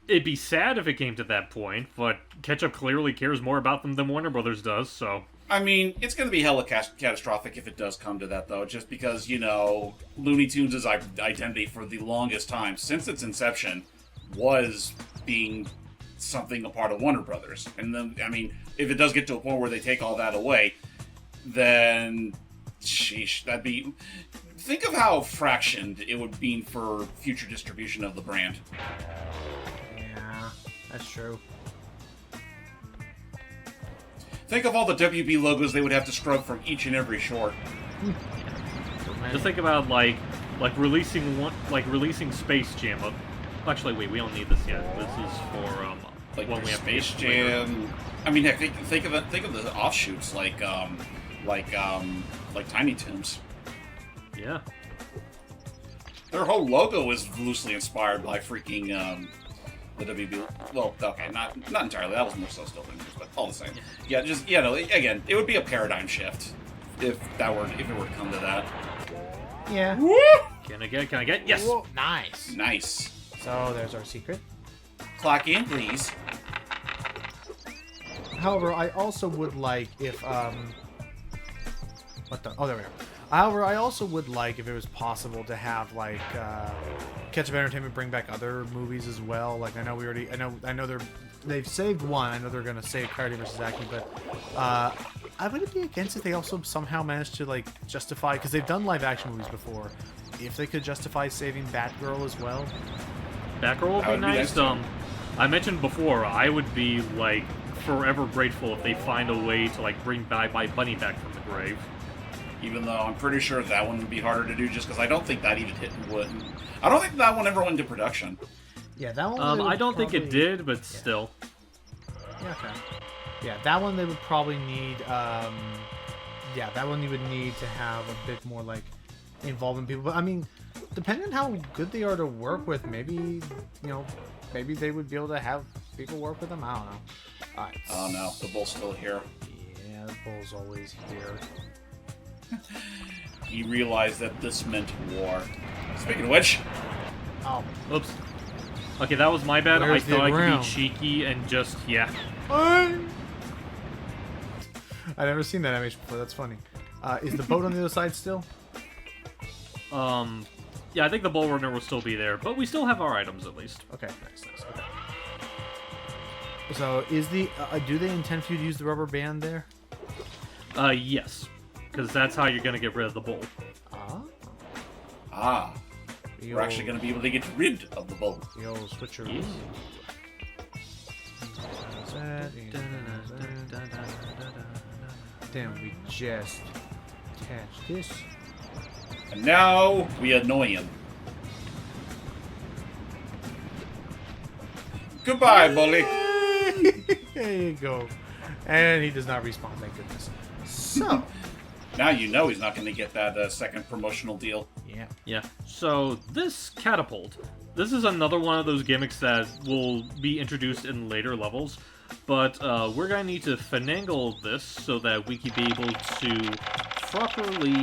it'd be sad if it came to that point, but Ketchup clearly cares more about them than Warner Brothers does, so... I mean, it's going to be hella catastrophic if it does come to that, though, just because, you know, Looney Tunes' identity for the longest time, since its inception, was being something a part of Warner Brothers. And then, I mean, if it does get to a point where they take all that away, then, sheesh, that'd be... Think of how fractioned it would be for future distribution of the brand. Yeah, that's true. Think of all the WB logos they would have to scrub from each and every short. Just think about, like releasing Space Jam. Actually, wait, we don't need this yet. This is for, Like when we have Space later. Jam. I mean, heck, think of the offshoots like Tiny Toons. Yeah. Their whole logo is loosely inspired by freaking the WB. Well, okay, not entirely. That was more so still things, but all the same. Yeah, just again, it would be a paradigm shift if it were to come to that. Yeah. Woo! Can I get? Yes! Whoa, nice. Nice. So there's our secret. Clock in, please. However, I also would like if what the? Oh, there we go. However, I also would like if it was possible to have like Catch Up Entertainment bring back other movies as well. Like I know they've saved one. I know they're gonna save Coyote vs. Acme, but I wouldn't be against if they also somehow managed to like justify, because they've done live action movies before. If they could justify saving Batgirl as well. Batgirl would That be would be nice. nice, too. I mentioned before, I would be, like, forever grateful if they find a way to, like, bring my Bunny back from the grave. Even though I'm pretty sure that one would be harder to do, just because I don't think that even I don't think that one ever went into production. Yeah, that one. I don't think it did, but still. Yeah, okay. Yeah, that one they would probably need. Yeah, that one you would need to have a bit more like involving people. But I mean, depending on how good they are to work with, maybe maybe they would be able to have people work with them. I don't know. All right. Oh no, the bull's still here. Yeah, the bull's always here. He realized that this meant war. Speaking of which, Oh. Oops. Okay, that was my bad. Where's I the thought I could ground? be cheeky and just, yeah. I've never seen that animation before. That's funny. Is the boat on the other side still? Yeah, I think the bull runner will still be there, but we still have our items at least. Okay, nice. Okay. So, is the do they intend for you to use the rubber band there? Yes. Because that's how you're gonna get rid of the bull. we're actually going to be able to get rid of the bull. The old switcheroo. Yes. Then we just attach this. And now we annoy him. Goodbye, bully. There you go. And he does not respawn, thank goodness. So, Now you know he's not going to get that second promotional deal. yeah. Yeah. So this catapult, this is another one of those gimmicks that will be introduced in later levels, but we're gonna need to finagle this so that we can be able to properly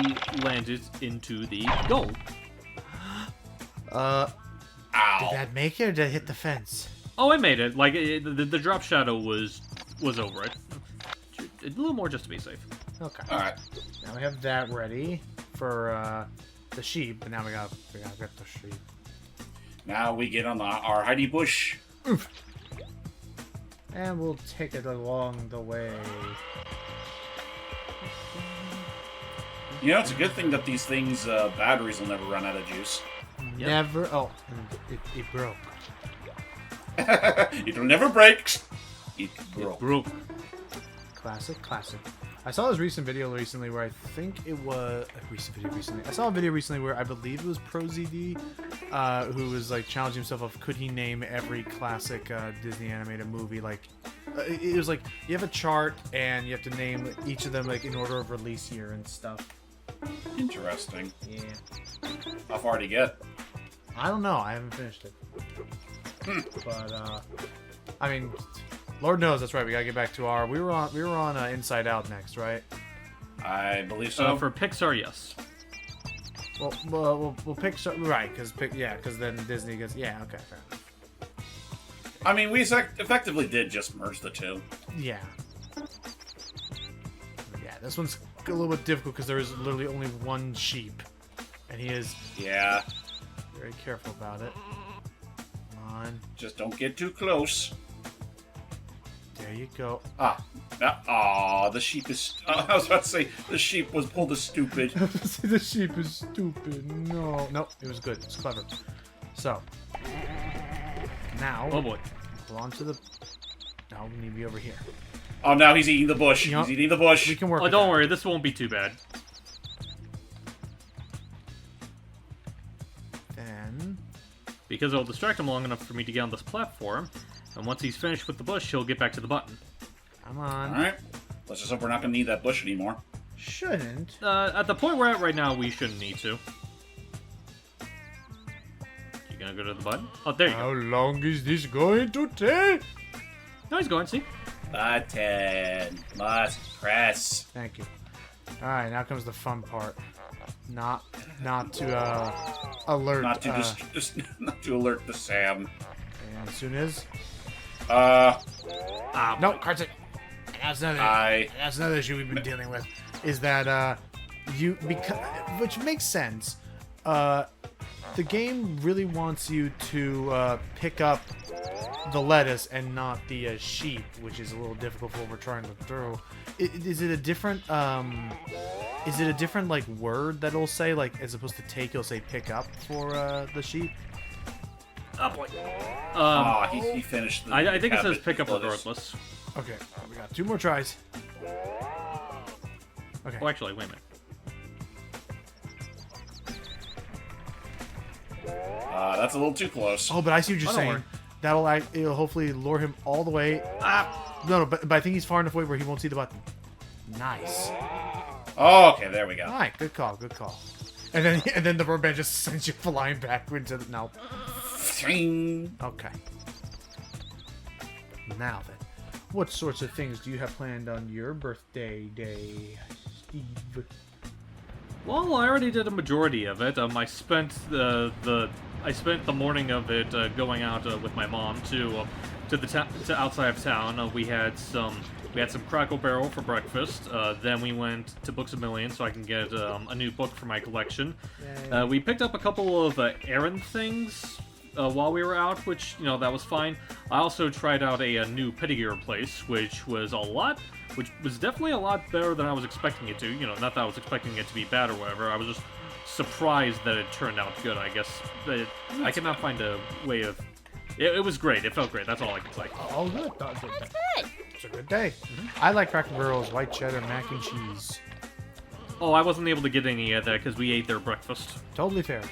land it into the goal. Ow. Did that make it or did it hit the fence? Oh, I made it. Like the drop shadow was over it. A little more just to be safe. Okay. Alright. Now we have that ready for the sheep, but now we gotta get the sheep. Now we get on our Heidi Bush. And we'll take it along the way. You know, it's a good thing that these things, batteries will never run out of juice. Never. Oh, it broke. It'll never break. It broke. Broke. Classic. I saw this recent video recently where I think it was I saw a video recently where I believe it was ProZD, who was like challenging himself of could he name every classic Disney animated movie. Like, it was like you have a chart and you have to name each of them like in order of release year and stuff. Interesting. Yeah. How far did you get? I don't know. I haven't finished it. But I mean, Lord knows that's right. We gotta get back to our. We were on Inside Out next, right? I believe so. For Pixar, yes. We'll Pixar, right? Because then Disney goes, yeah, okay, fair enough. I mean, we effectively did just merge the two. Yeah. Yeah, this one's a little bit difficult because there is literally only one sheep, and he is Yeah. very careful about it. Come on, Just don't get too close. there you go. The sheep is. I was about to say the sheep was pulled as stupid. The sheep is stupid. No, it was good. It's clever. So now, Oh boy. hold on to the. Now we need to be over here. Oh, now he's eating the bush. You know, He's eating the bush. We can work. Oh, with don't that. worry. This won't be too bad. Then Because it'll distract him long enough for me to get on this platform. And once he's finished with the bush, he'll get back to the button. come on. All right. Let's just hope we're not going to need that bush anymore. Shouldn't. At the point we're at right now, we shouldn't need to. You gonna go to the button? Oh, there you go. How long is this going to take? No, he's going. See? Button. Must press. Thank you. All right, now comes the fun part. Not to alert. Not to not to alert the Sam. And as soon as Ah, cards it. That's another. I- That's another issue we've been dealing with. Is that which makes sense. The game really wants you to pick up the lettuce and not the sheep, which is a little difficult for what we're trying to throw. Is it a different like word that it'll say, like as opposed to take, it'll say pick up for the sheep? oh boy. He finished the I think it says cabbage pick up lettuce. regardless. Okay, we got 2 more tries. Okay. Oh, actually, wait a minute. That's a little too close. Oh, but I see what you're Oh, don't saying. worry. It'll hopefully lure him all the way. No, but I think he's far enough away where he won't see the button. Nice. Oh, okay, there we go. All right, good call. And then the rubber band just sends you flying backwards. No. Ting. Okay. Now then, what sorts of things do you have planned on your birthday day, Steve? Well, I already did a majority of it. I spent the morning of it going out with my mom to outside of town. We had some Crackle Barrel for breakfast. Then we went to Books A Million so I can get a new book for my collection. We picked up a couple of errand things while we were out, which that was fine. I also tried out a new pedicure place, which was definitely a lot better than I was expecting it to. Not that I was expecting it to be bad or whatever. I was just surprised that it turned out good. I guess I cannot find a way of. It was great. It felt great. That's all I can say. Oh, good. That's good. It's a good day. I like Cracker Barrel's white cheddar mac and cheese. Oh, I wasn't able to get any of that because we ate their breakfast. Totally fair.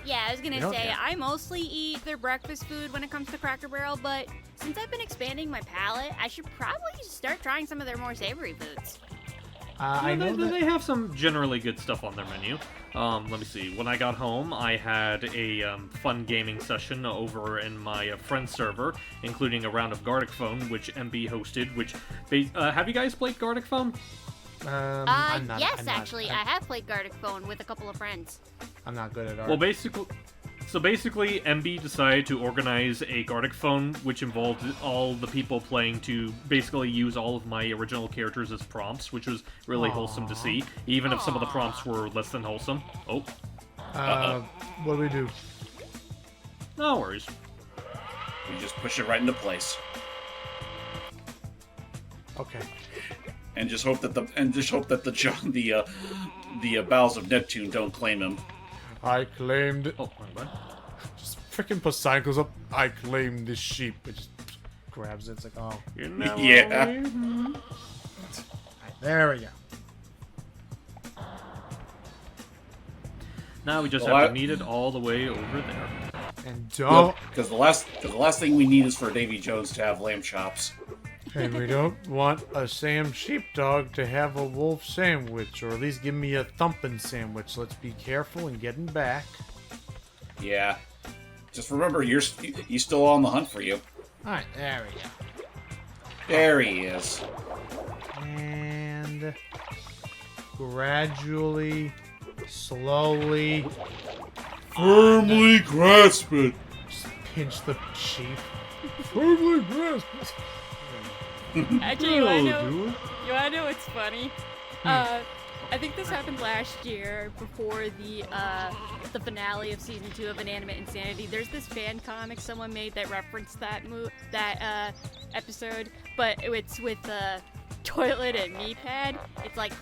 Yeah, I was gonna don't- say, I mostly eat their breakfast food when it comes to Cracker Barrel, but since I've been expanding my palate, I should probably start trying some of their more savory foods. I know that. They have some generally good stuff on their menu. Let me see. When I got home, I had a fun gaming session over in my friend server, including a round of Gartic Phone, which MB hosted. Have you guys played Gartic Phone? I'm not, Yes, I'm not- actually, I have played Gartic Phone with a couple of friends. I'm not good at art. Well, basically, MB decided to organize a Gartic Phone, which involved all the people playing to basically use all of my original characters as prompts, which was really wholesome to see, even if some of the prompts were less than wholesome. Oh, what do we do? no worries. We just push it right into place. Okay. And just hope that the bowels of Neptune don't claim him. I claimed. Oh, what? Just freaking Poseidon goes up. I claimed this sheep. It just grabs it. It's like, oh. You know. Yeah. There we go. Now we just Well, have to knead it all the way over there. And don't. Because the last thing we need is for Davy Jones to have lamb chops. And we don't want a Sam sheepdog to have a wolf sandwich, or at least give me a thumping sandwich. Let's be careful in getting back. Yeah. Just remember, he's still on the hunt for you. Alright, there we go. There he is. And gradually, slowly, Firmly grasp it. just pinch the sheep. Firmly grasp it. Actually, you wanna know what's funny? I think this happened last year before the finale of season 2 of Inanimate Insanity. There's this fan comic someone made that referenced that episode, but it's with Toilet and Me-Pad. It's like,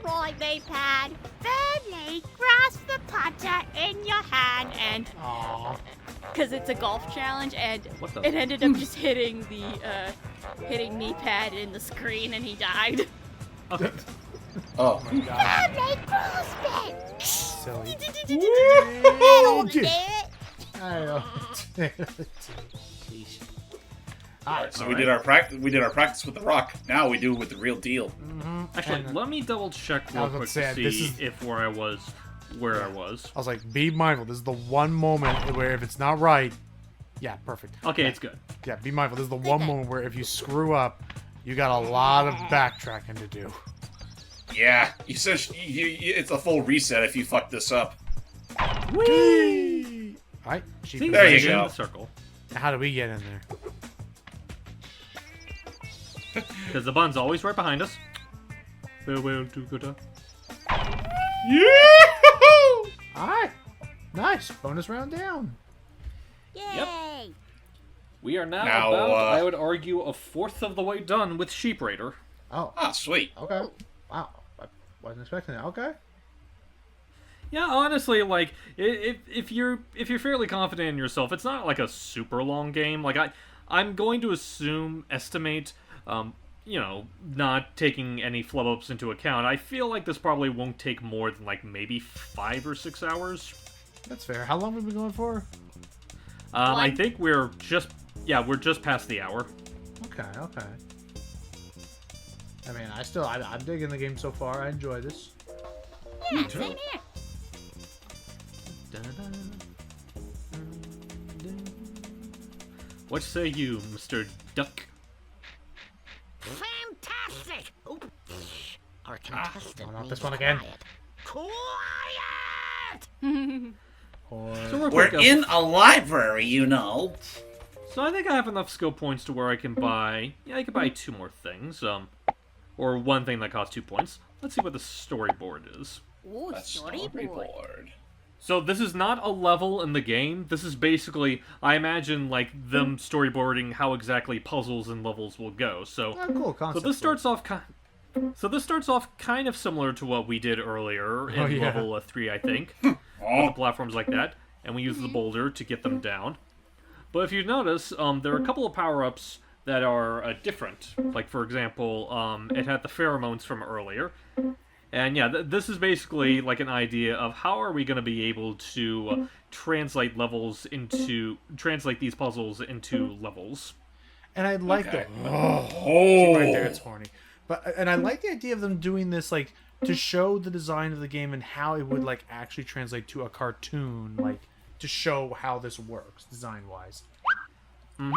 Alright, Me-Pad. Firmly grasp the putter in your hand. And Aww. because it's a golf challenge, and What the- it ended up just hitting hitting Me-Pad in the screen, and he died. Okay. Oh. firmly grasp it. Silly. That'll do Okay. it. I know. Alright, so we did our practice with the rock. Now we do it with the real deal. Actually, let me double check I real was quick about to say, to this see is- if where I was. I was like, be mindful. This is the one moment where if it's not right, yeah, perfect. Okay, it's good. Yeah, be mindful. This is the one moment where if you screw up, you got a lot of backtracking to do. Yeah, essentially, it's a full reset if you fuck this up. Whee! Alright, sheep. See, There you get in go. the circle. How do we get in there? Because the bun's always right behind us. Farewell to Kota. Alright. Nice. Bonus round down. Yay. We are now, Now, about, I would argue, a fourth of the way done with Sheep Raider. Oh, Ah, sweet. okay. Wow. I wasn't expecting that. Okay. Yeah, honestly, like if you're fairly confident in yourself, it's not like a super long game. Like I'm going to estimate, not taking any flub ups into account. I feel like this probably won't take more than like maybe 5 or 6 hours. That's fair. How long have we been going for? I think we're just past the hour. Okay, okay. I mean, I'm digging the game so far. I enjoy this. Yeah, same here. What say you, Mr. Duck? Fantastic! Oop. Our contestant Oh, not needs this one again. Quiet! So real We're quick, in a library, you know. So I think I have enough skill points to where I can buy. Yeah, I can buy 2 more things. Or one thing that costs 2 points. Let's see what the storyboard is. Ooh, A storyboard. So this is not a level in the game. This is basically, I imagine, like them storyboarding how exactly puzzles and levels will go. So, Oh, cool concept. so this starts off kind of similar to what we did earlier in Oh, yeah. level 3, I think, with the platforms like that, and we use the boulder to get them down. But if you notice, there are a couple of power-ups that are different. Like, for example, it had the pheromones from earlier. And yeah, this is basically like an idea of how are we going to be able to translate these puzzles into levels. And I like Okay. that. Oh. Right there, it's horny. And I like the idea of them doing this, like, to show the design of the game and how it would, like, actually translate to a cartoon, like, to show how this works, design-wise.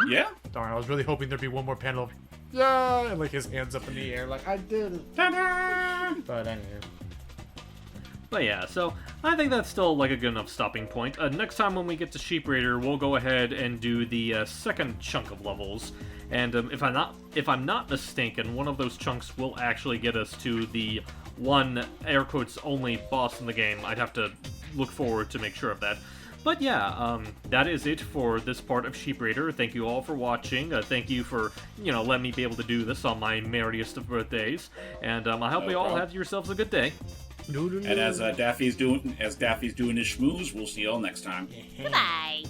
Yeah. Darn, I was really hoping there'd be one more panel of, yeah, and, like, his hands up in the air, like, I did it. But anyway. But yeah, so I think that's still like a good enough stopping point. Next time when we get to Sheep Raider, we'll go ahead and do the second chunk of levels. And if I'm not mistaken, one of those chunks will actually get us to the one air quotes only boss in the game. I'd have to look forward to make sure of that. But yeah, that is it for this part of Sheep Raider. Thank you all for watching. Thank you for, letting me be able to do this on my merriest of birthdays. And I hope you all have yourselves a good day. And as Daffy's doing his schmooze, we'll see y'all next time. Goodbye.